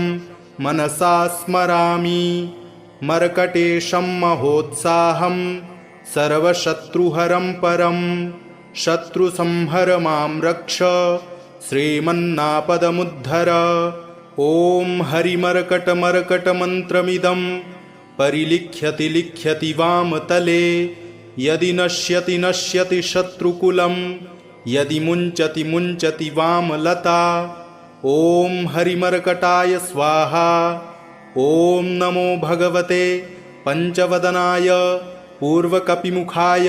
मनसा स्मरामि मर्कटेशं महोत्साहं सर्वशत्रुहरं परं शत्रुसंहर मां रक्ष श्रीमन्नापदमुद्धर। ॐ हरिमर्कटमर्कटमन्त्रमिदं परिलिख्यति लिख्यति वामतले यदि नश्यति नश्यति शत्रुकुलं यदि मुञ्चति मुञ्चति वामलता। ॐ हरिमर्कटाय स्वाहा। ॐ नमो भगवते पञ्चवदनाय पूर्वकपिमुखाय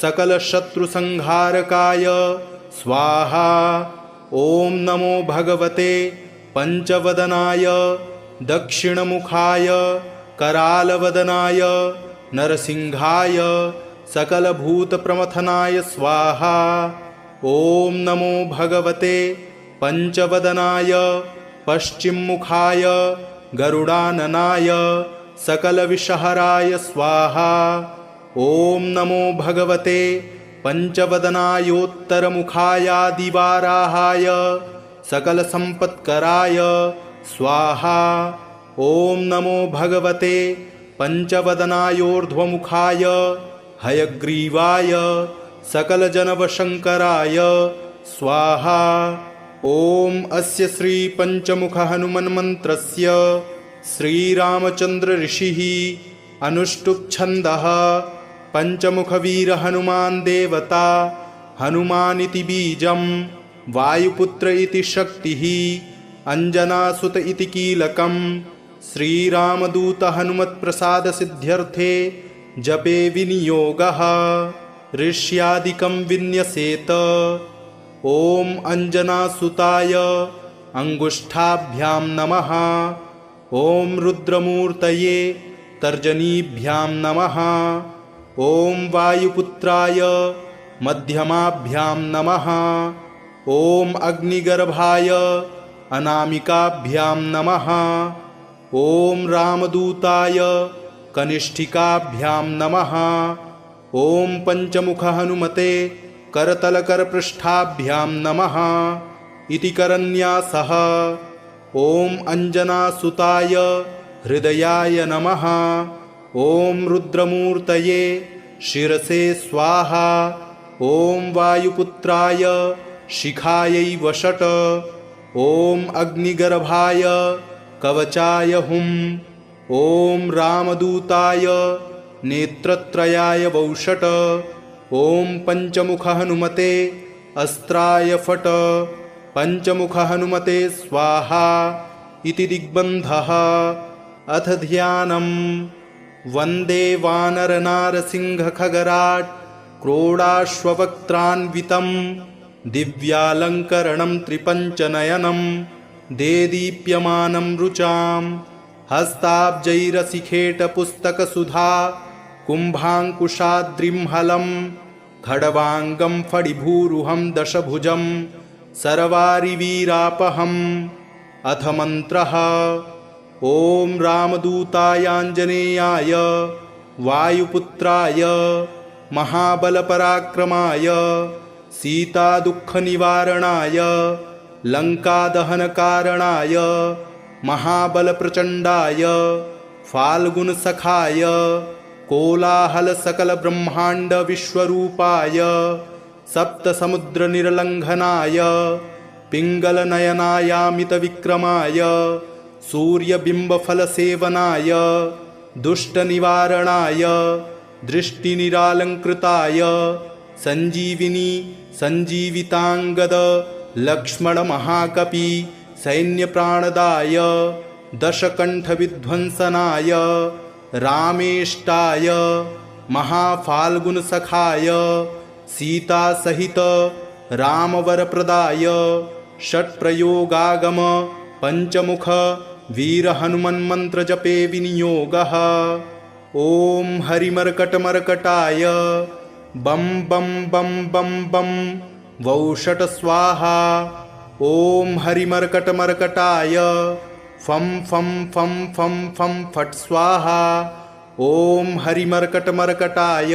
सकलशत्रुसंहारकाय स्वाहा। ॐ नमो भगवते पञ्चवदनाय दक्षिणमुखाय करालवदनाय नरसिंहाय सकलभूतप्रमथनाय स्वाहा। ॐ नमो भगवते पञ्चवदनाय पश्चिममुखाय गरुडाननाय सकलविषहराय स्वाहा। ॐ नमो भगवते पञ्चवदनायोत्तरमुखायादिवाराहाय सकलसम्पत्कराय स्वाहा। ॐ नमो भगवते पञ्चवदनायोर्ध्वमुखाय हयग्रीवाय सकलजनवशङ्कराय स्वाहा। ॐ अस्य श्रीपञ्चमुखहनुमन्मन्त्रस्य श्रीरामचन्द्रऋषिः अनुष्टुप्छन्दः पञ्चमुखवीरहनुमान् देवता हनुमानिति बीजं वायुपुत्र इति शक्तिः अञ्जनासुत इति कीलकं श्रीरामदूतहनुमत्प्रसादसिद्ध्यर्थे जपे विनियोगः ऋष्यादिकं विन्यसेत। ॐ अञ्जनासुताय अङ्गुष्ठाभ्यां नमः। ॐ रुद्रमूर्तये तर्जनीभ्यां नमः। ॐ वायुपुत्राय मध्यमाभ्यां नमः। ॐ अग्निगर्भाय अनामिकाभ्यां नमः। ॐ रामदूताय कनिष्ठिकाभ्यां नमः। ॐ पञ्चमुखहनुमते करतलकरपृष्ठाभ्यां नमः इति करन्यासः। ॐ अञ्जनासुताय हृदयाय नमः। ॐ रुद्रमूर्तये शिरसे स्वाहा। ॐ वायुपुत्राय शिखायै वषट्। ॐ अग्निगर्भाय कवचाय हुम्। ॐ रामदूताय नेत्रत्रयाय वौषट्। ॐ पञ्चमुखहनुमते अस्त्राय फट्। पञ्चमुखहनुमते स्वाहा इति दिग्बन्धः। अथ ध्यानम्। वन्दे वानरनारसिंहखगराट् क्रोडाश्ववक्त्रान्वितं दिव्यालङ्करणं त्रिपञ्चनयनं देदीप्यमानं रुचां हस्ताब्जैरसिखेटपुस्तकसुधा कुम्भाङ्कुशाद्रिं हलं खड्वाङ्गं फडिभूरुहं दशभुजं सर्वारिवीरापहम्। अथ मन्त्रः। ॐ रामदूतायाञ्जनेयाय वायुपुत्राय महाबलपराक्रमाय सीतादुःखनिवारणाय लङ्कादहनकारणाय महाबलप्रचण्डाय फाल्गुनसखाय कोलाहलसकलब्रह्माण्डविश्वरूपाय सप्तसमुद्रनिर्लङ्घनाय पिङ्गलनयनायामितविक्रमाय सूर्यबिम्बफलसेवनाय दुष्टनिवारणाय दृष्टिनिरालङ्कृताय सञ्जीविनी सञ्जीविताङ्गद लक्ष्मणमहाकपि सैन्यप्राणदाय दशकण्ठविध्वंसनाय रामेष्टाय महाफाल्गुनसखाय सीतासहित रामवरप्रदाय षट्प्रयोगागम पञ्चमुख वीरहनुमन्मन्त्रजपे विनियोगः। ॐ हरिमर्कटमर्कटाय बं बं बं बं बं वौषट स्वाहा। ॐ हरिमर्कटमर्कटाय फं फं फं फं फं फट् स्वाहा। ॐ हरिमर्कटमर्कटाय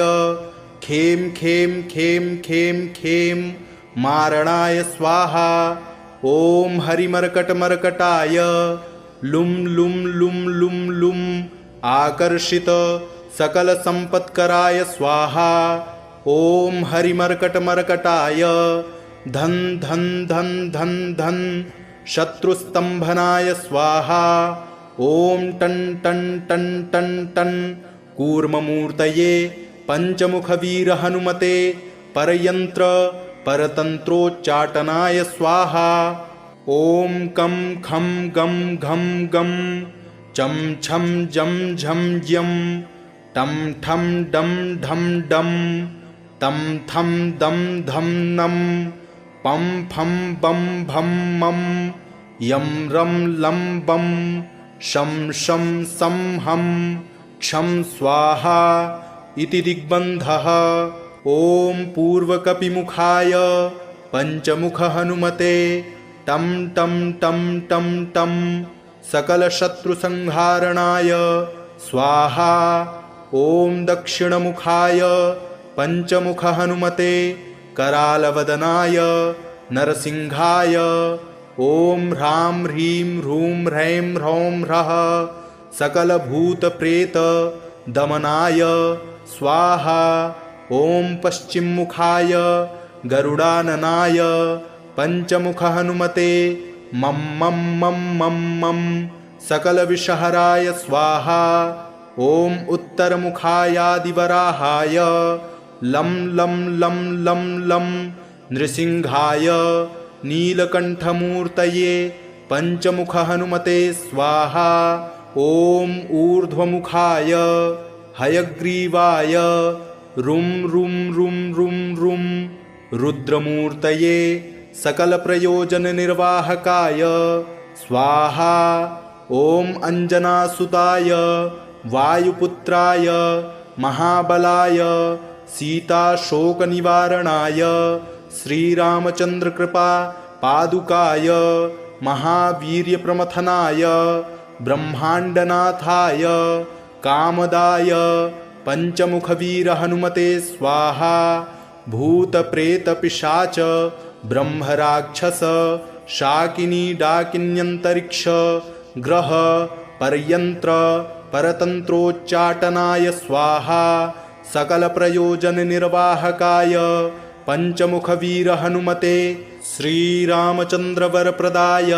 खें खें खें खें खें मारणाय स्वाहा। ॐ हरिमर्कटमर्कटाय लुं लुं लुं लुं लुं आकर्षित सकलसम्पत्कराय स्वाहा। ॐ हरिमर्कटमर्कटाय धन धन धन धन धन शत्रुस्तंभनाय स्वाहा। ॐ टन टन टन टन टन कूर्ममूर्तये पंचमुखवीर हनुमते परयंत्र परतंत्रोच्चाटनाय स्वाहा। ॐ कं खं गं घं गं चं छं जं झं यं टं ठं डं ढं डं तं थं दं धं नं पं फं बं भं मं यं रं लं बं शं शं सं हं क्षं स्वाहा इति दिग्बन्धः। ॐ पूर्वकपिमुखाय पंचमुख हनुमते टं टं टं टं टं सकलशत्रुसंहारणाय स्वाहा। ॐ दक्षिणमुखाय पंचमुख हनुमते करालवदनाय नरसिंहाय ॐ ह्रां ह्रीं ह्रूं ह्रैं ह्रौं ह्रः सकलभूतप्रेत दमनाय स्वाहा। ॐ पश्चिममुखाय गरुडाननाय पंचमुख हनुमते मं मं मं मं मं सकलविषहराय स्वाहा। ॐ उत्तरमुखायादिवराहाय लं लं लं लं लं नृसिंहाय नीलकण्ठमूर्तये पंचमुख हनुमते स्वाहा। ॐ ऊर्ध्वमुखाय हयग्रीवाय रुं रुं रुं रुं रुं रुद्रमूर्तये सकलप्रयोजननिर्वाहकाय स्वाहा। ॐ अञ्जनासुताय वायुपुत्राय महाबलाय सीताशोकनिवारणाय श्रीरामचन्द्रकृपा पादुकाय महावीर्यप्रमथनाय ब्रह्माण्डनाथाय कामदाय पंचमुखवीर हनुमते स्वाहा। भूतप्रेतपिशाच ब्रह्मराक्षस शाकिनी डाकिन्यन्तरिक्ष ग्रह परयंत्र परतंत्रोच्चाटनाय स्वाहा। सकलप्रयोजननिर्वाहकाय पंचमुखवीर हनुमते श्रीरामचन्द्रवरप्रदाय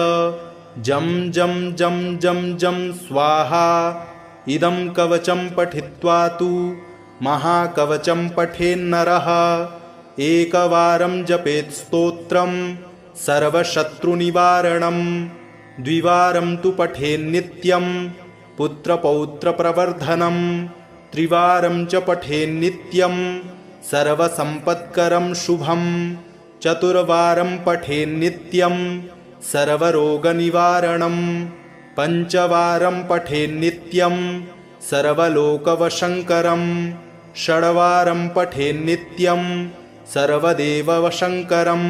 जं जं जं जं जं स्वाहा। इदं कवचं पठित्वा तु महाकवचं पठेन्नरः एकवारं जपेत् स्तोत्रं सर्वशत्रुनिवारणं द्विवारं तु पठेन्नित्यं पुत्रपौत्रप्रवर्धनं त्रिवारं च पठेन्नित्यं सर्वसम्पत्करं शुभं चतुर्वारं पठेन्नित्यं सर्वरोगनिवारणं पंचवारं पठेन्नित्यं सर्वलोकवशङ्करं षड्वारं पठेन्नित्यं सर्वदेववशङ्करं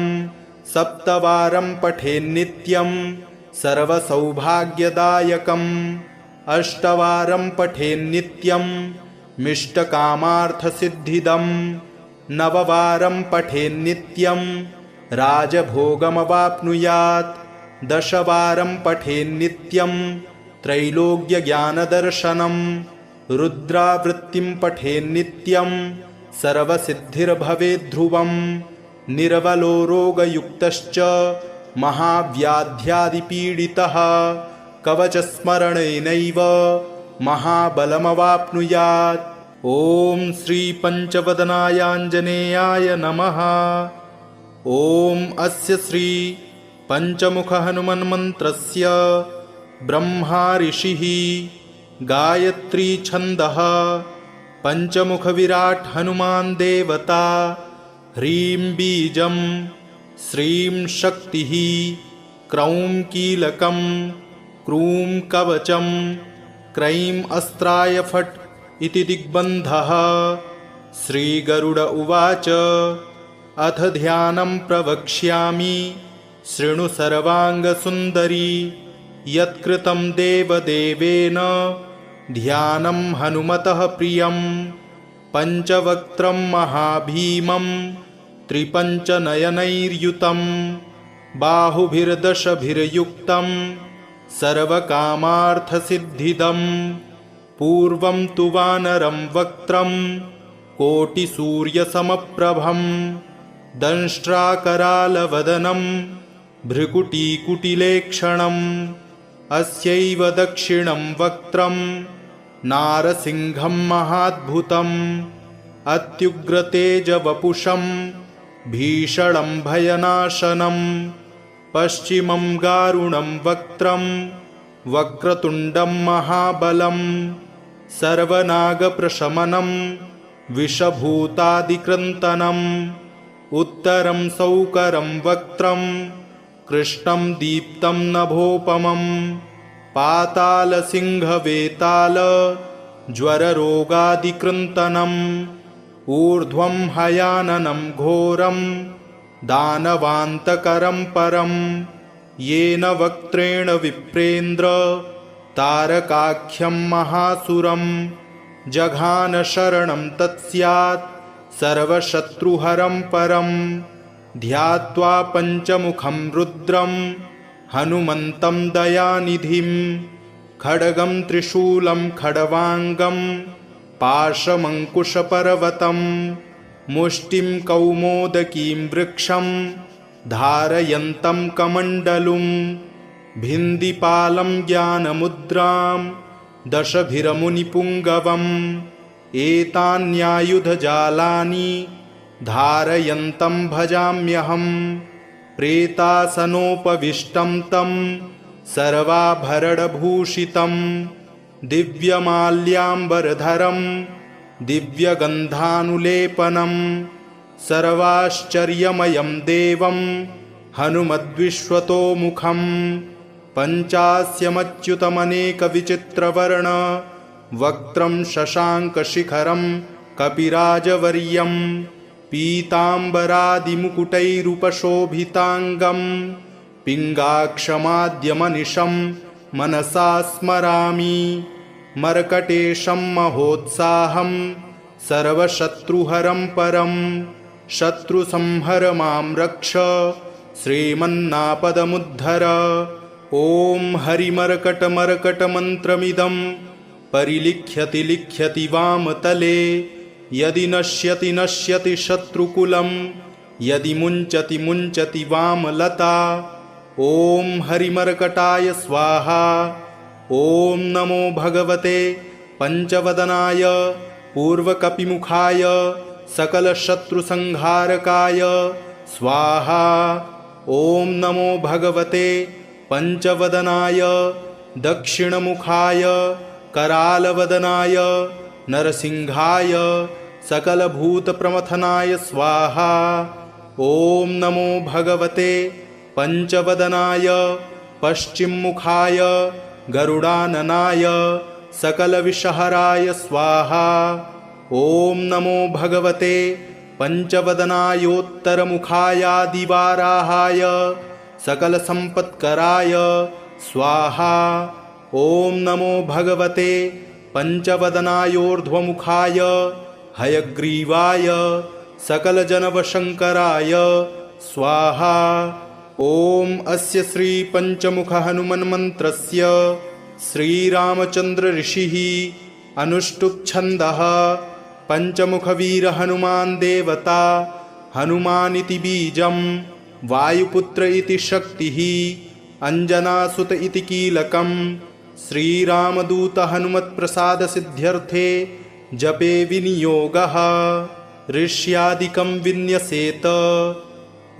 सप्तवारं पठेन्नित्यं सर्वसौभाग्यदायकम् अष्टवारं पठेन्नित्यं मिष्टकामार्थसिद्धिदं नववारं पठेन्नित्यं राजभोगमवाप्नुयात् दशवारं पठेन्नित्यं त्रैलोक्यज्ञानदर्शनं रुद्रावृत्तिं पठेन्नित्यं सर्वसिद्धिर्भवेद्ध्रुवं निर्बलो रोगयुक्तश्च महाव्याध्यादिपीडितः कवचस्मरणेनैव महाबलमवाप्नुयात्। ॐ श्रीपञ्चवदनायाञ्जनेयाय नमः। ॐ अस्य श्री पंचमुखहनुमन्मन्त्रस्य ब्रह्मा ऋषिः गायत्री छन्दः पंचमुखविराट् हनुमान् देवता ह्रीं बीजं श्रीं शक्तिः क्रौं कीलकं क्रूं कवचं क्रैं अस्त्राय फट् इति दिग्बन्धः। श्रीगरुड उवाच अथ ध्यानं प्रवक्ष्यामि शृणु सर्वाङ्गसुन्दरी यत्कृतं देवदेवेन ध्यानं हनुमतः प्रियं पञ्चवक्त्रं महाभीमं त्रिपञ्चनयनैर्युतं बाहुभिर्दशभिर्युक्तं सर्वकामार्थसिद्धिदं पूर्वं तु वानरं वक्त्रं कोटिसूर्यसमप्रभं दंष्ट्राकरालवदनं भ्रुकुटीकुटिलेक्षणम् अस्यैव दक्षिणं वक्त्रं नारसिंहं महाद्भुतम् अत्युग्रतेजवपुषं भीषणं भयनाशनं पश्चिमं गारुणं वक्त्रं वक्रतुण्डं महाबलं सर्वनागप्रशमनं विषभूतादिक्रन्तनम् उत्तरं सौकरं वक्त्रं कृष्णं दीप्तं नभोपमं पातालसिंहवेताल ज्वररोगादिकृन्तनम् ऊर्ध्वं हयाननं घोरं दानवान्तकरं परं येन वक्त्रेण विप्रेन्द्र तारकाख्यं महासुरं जघानशरणं तत्स्यात् सर्वशत्रुहरं परं ध्यात्वा पञ्चमुखं रुद्रं हनुमन्तं दयानिधिं खड्गं त्रिशूलं खड्वाङ्गं पाशमङ्कुशपर्वतं मुष्टिं कौमोदकीं वृक्षं धारयन्तं कमण्डलुं भिन्दिपालं ज्ञानमुद्रां दशभिरमुनिपुङ्गवम् एतान्यायुधजालानि धारयन्तं भजाम्यहं प्रेतासनोपविष्टं तं सर्वाभरणभूषितं दिव्यमाल्याम्बरधरं दिव्यगन्धानुलेपनं सर्वाश्चर्यमयं देवं हनुमद्विश्वतोमुखं पञ्चास्यमच्युतमनेकविचित्रवर्ण वक्त्रं शशाङ्कशिखरं कपिराजवर्यं पीताम्बरादिमुकुटैरुपशोभिताङ्गं पिङ्गाक्षमाद्यमनिशं मनसा स्मरामि मर्कटेशं महोत्साहं सर्वशत्रुहरं परं शत्रुसंहर मां रक्ष श्रीमन्नापदमुद्धर ॐ हरिमर्कटमर्कटमन्त्रमिदं परिलिख्यति लिख्यति वामतले यदि नश्यति नश्यति शत्रुकुलं यदि मुञ्चति मुञ्चति वामलता ॐ हरिमर्कटाय स्वाहा ॐ नमो भगवते पञ्चवदनाय पूर्वकपिमुखाय सकलशत्रुसंहारकाय स्वाहा ॐ नमो भगवते पञ्चवदनाय दक्षिणमुखाय करालवदनाय नरसिंहाय सकलभूतप्रमथनाय स्वाहा ॐ नमो भगवते पञ्चवदनाय पश्चिममुखाय गरुडाननाय सकलविषहराय स्वाहा ॐ नमो भगवते पञ्चवदनायोत्तरमुखायादिवाराहाय सकलसम्पत्कराय स्वाहा ॐ नमो भगवते पञ्चवदनायोर्ध्वमुखाय हयग्रीवाय सकलजनवशङ्कराय स्वाहा ॐ अस्य श्रीपञ्चमुखहनुमन्मन्त्रस्य श्रीरामचन्द्रऋषिः अनुष्टुप्छन्दः पञ्चमुखवीरहनुमान् देवता हनुमानिति बीजं वायुपुत्र इति शक्तिः अञ्जनासुत इति कीलकं श्रीरामदूतहनुमत्प्रसादसिद्ध्यर्थे जपे विनियोगः ऋष्यादिकं विन्यसेत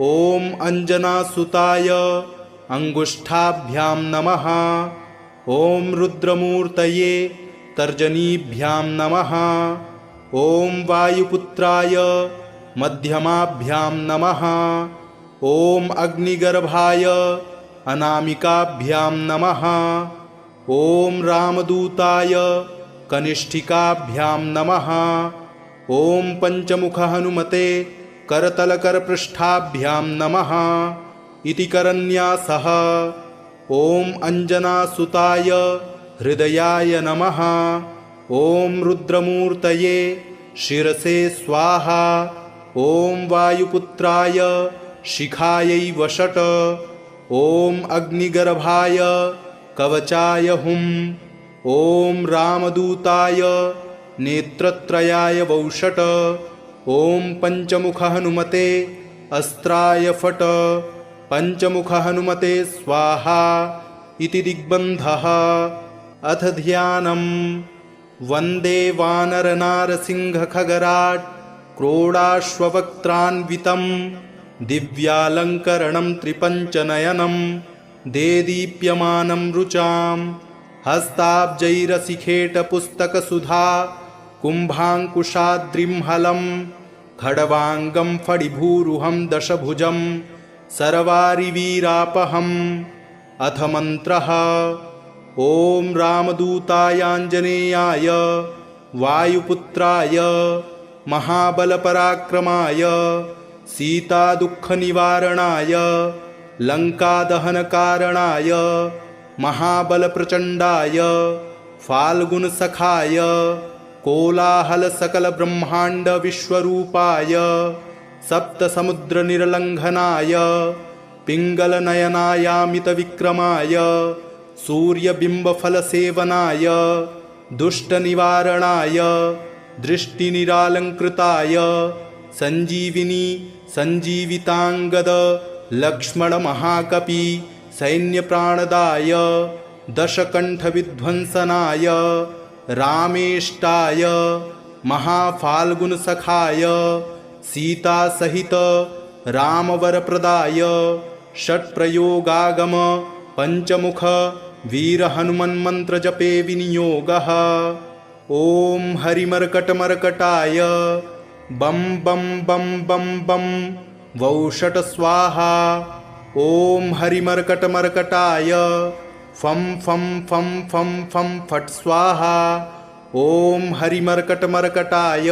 ॐ अञ्जनासुताय अङ्गुष्ठाभ्यां नमः ॐ रुद्रमूर्तये तर्जनीभ्यां नमः ॐ वायुपुत्राय मध्यमाभ्यां नमः ॐ अग्निगर्भाय अनामिकाभ्यां नमः ॐ रामदूताय कनिष्ठिकाभ्यां नमः ॐ पञ्चमुखहनुमते करतलकरपृष्ठाभ्यां नमः इति करन्यासः ॐ अञ्जनासुताय हृदयाय नमः ॐ रुद्रमूर्तये शिरसे स्वाहा ॐ वायुपुत्राय शिखायै वषट्। ॐ अग्निगर्भाय कवचाय हुम्। ॐ रामदूताय नेत्रत्रयाय वौषट्। ॐ पञ्चमुख हनुमते अस्त्राय फट्। पञ्चमुख हनुमते स्वाहा इति दिग्बन्धः। अथ ध्यानम्। वन्दे वानरनारसिंहखगराट् क्रोडाश्ववक्त्रान्वितं दिव्यालङ्करणं त्रिपञ्चनयनं देदीप्यमानं रुचां हस्ताब्जैरसिखेटपुस्तकसुधा कुम्भाङ्कुशाद्रिंहलं खड्वाङ्गं फणिभूरुहं दशभुजं सर्वारिवीरापहम्। अथ मन्त्रः। ॐ रामदूतायाञ्जनेयाय वायुपुत्राय महाबलपराक्रमाय सीतादुःखनिवारणाय लङ्कादहनकारणाय महाबलप्रचण्डाय फाल्गुनसखाय कोलाहलसकलब्रह्माण्डविश्वरूपाय सप्तसमुद्रनिर्लङ्घनाय पिङ्गलनयनायामितविक्रमाय सूर्यबिम्बफलसेवनाय दुष्टनिवारणाय दृष्टिनिरालङ्कृताय सञ्जीविनी सञ्जीविताङ्गद लक्ष्मणमहाकपि सैन्यप्राणदाय दशकण्ठविध्वंसनाय रामेष्टाय महाफाल्गुनसखाय सीतासहित रामवरप्रदाय षट्प्रयोगागम पञ्चमुख वीरहनुमन्मन्त्रजपे विनियोगः। ॐ हरिमर्कटमर्कटाय बं बं बं बं बं वौषट स्वाहा। ॐ हरिमर्कटमर्कटाय फं फं फं फं फं फट् स्वाहा। ॐ हरिमर्कटमर्कटाय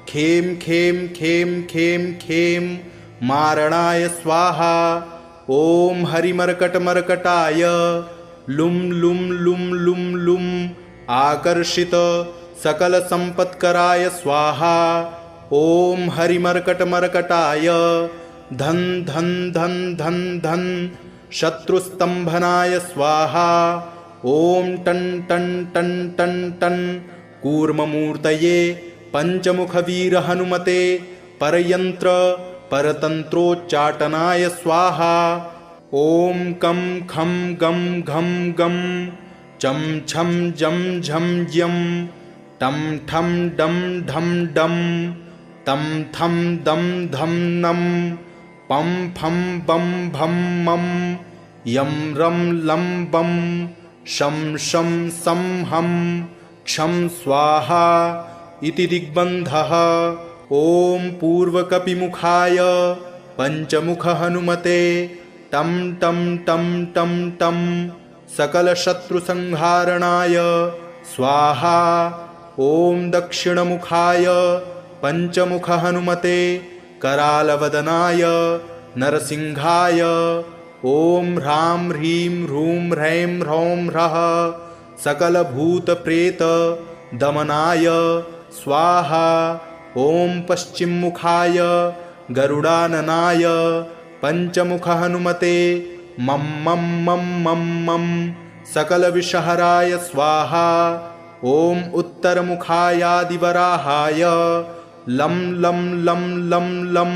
खें खें खें खें खें मारणाय स्वाहा। ॐ हरिमर्कटमर्कटाय लुं लुं लुं लुं लुं आकर्षित सकलसम्पत्कराय स्वाहा। ॐ हरिमर्कटमर्कटाय धन धन धन धन धन शत्रुस्तम्भनाय स्वाहा। ॐ टन् टन् टन् टन् टन् कूर्ममूर्तये पञ्चमुखवीरहनुमते परयन्त्र परतन्त्रोच्चाटनाय स्वाहा। ॐ कं खं गं घं गं चं छं जं झं यं टं ठं डं ढं डं तं थं दं धं नं पं फं बं भं मं यं रं लं बं शं शं सं हं क्षं स्वाहा इति दिग्बन्धः। ॐ पूर्वकपिमुखाय पञ्चमुख हनुमते टं टं टं टं टं सकलशत्रुसंहारणाय स्वाहा। ॐ दक्षिणमुखाय पञ्चमुख हनुमते करालवदनाय नरसिंहाय ॐ ह्रां ह्रीं ह्रूं ह्रैं ह्रौं ह्रः सकलभूतप्रेतदमनाय स्वाहा। ॐ पश्चिममुखाय गरुडाननाय पञ्चमुख हनुमते मं मं मं मं मं सकलविषहराय स्वाहा। ॐ उत्तरमुखायादिवराहाय लं लं लं लं लं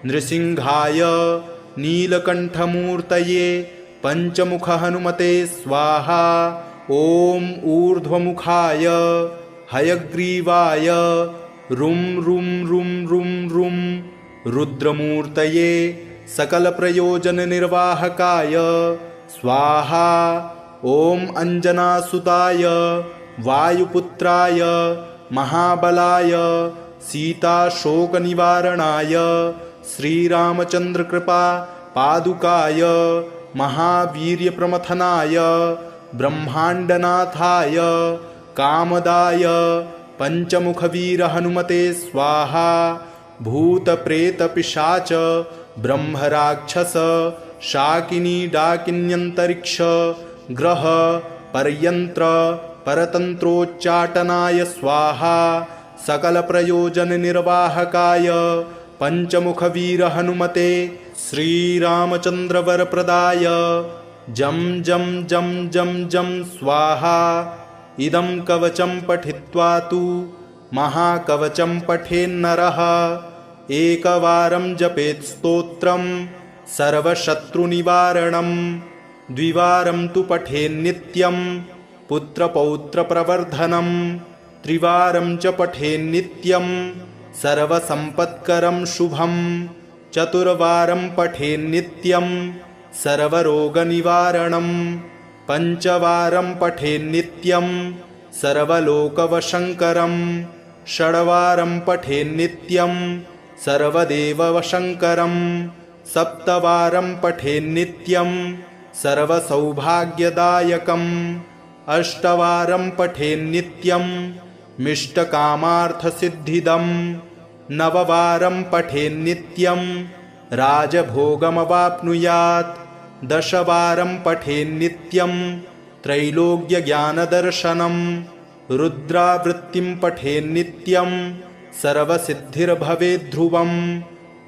नृसिंहाय नीलकण्ठमूर्तये पञ्चमुख हनुमते स्वाहा। ॐ ऊर्ध्वमुखाय हयग्रीवाय रुं रुं रुं रुं रुं रुद्रमूर्तये सकलप्रयोजननिर्वाहकाय स्वाहा। ॐ अञ्जनासुताय वायुपुत्राय महाबलाय सीताशोकनिवारणाय श्रीरामचन्द्रकृपा पादुकाय महावीर्यप्रमथनाय ब्रह्माण्डनाथाय कामदाय पञ्चमुखवीरहनुमते स्वाहा। भूतप्रेतपिशाच ब्रह्मराक्षस शाकिनी डाकिन्यन्तरिक्ष ग्रह पर्यन्त्र परतन्त्रोच्चाटनाय स्वाहा। सकलप्रयोजननिर्वाहकाय पञ्चमुखवीरहनुमते श्रीरामचन्द्रवरप्रदाय जं जं जं जं जं स्वाहा। इदं कवचं पठित्वा तु महाकवचं पठेन्नरः। एकवारं जपेत् स्तोत्रं सर्वशत्रुनिवारणं। द्विवारं तु पठेन्नित्यं पुत्रपौत्रप्रवर्धनं। त्रिवारं च पठेन्नित्यं सर्वसम्पत्करं शुभं। चतुर्वारं पठेन्नित्यं सर्वरोगनिवारणं। पञ्चवारं पठेन्नित्यं सर्वलोकवशङ्करं। षड्वारं पठेन्नित्यं सर्वदेववशङ्करं। सप्तवारं पठेन्नित्यं सर्वसौभाग्यदायकम्। अष्टवारं पठेन्नित्यं मिष्टकामार्थसिद्धिदम्। नववारं पठेन्नित्यं राजभोगमवाप्नुयात्। दशवारं पठेन्नित्यं त्रैलोक्यज्ञानदर्शनं। रुद्रावृत्तिं पठेन्नित्यं सर्वसिद्धिर्भवेद्ध्रुवं।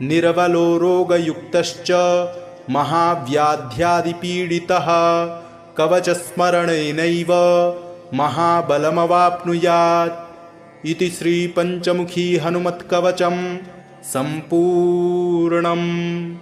निर्बलो रोगयुक्तश्च महाव्याध्यादिपीडितः कवचस्मरणेनैव महाबलमवाप्नुयात्। इति श्रीपञ्चमुखी हनुमत्कवचं सम्पूर्णम्।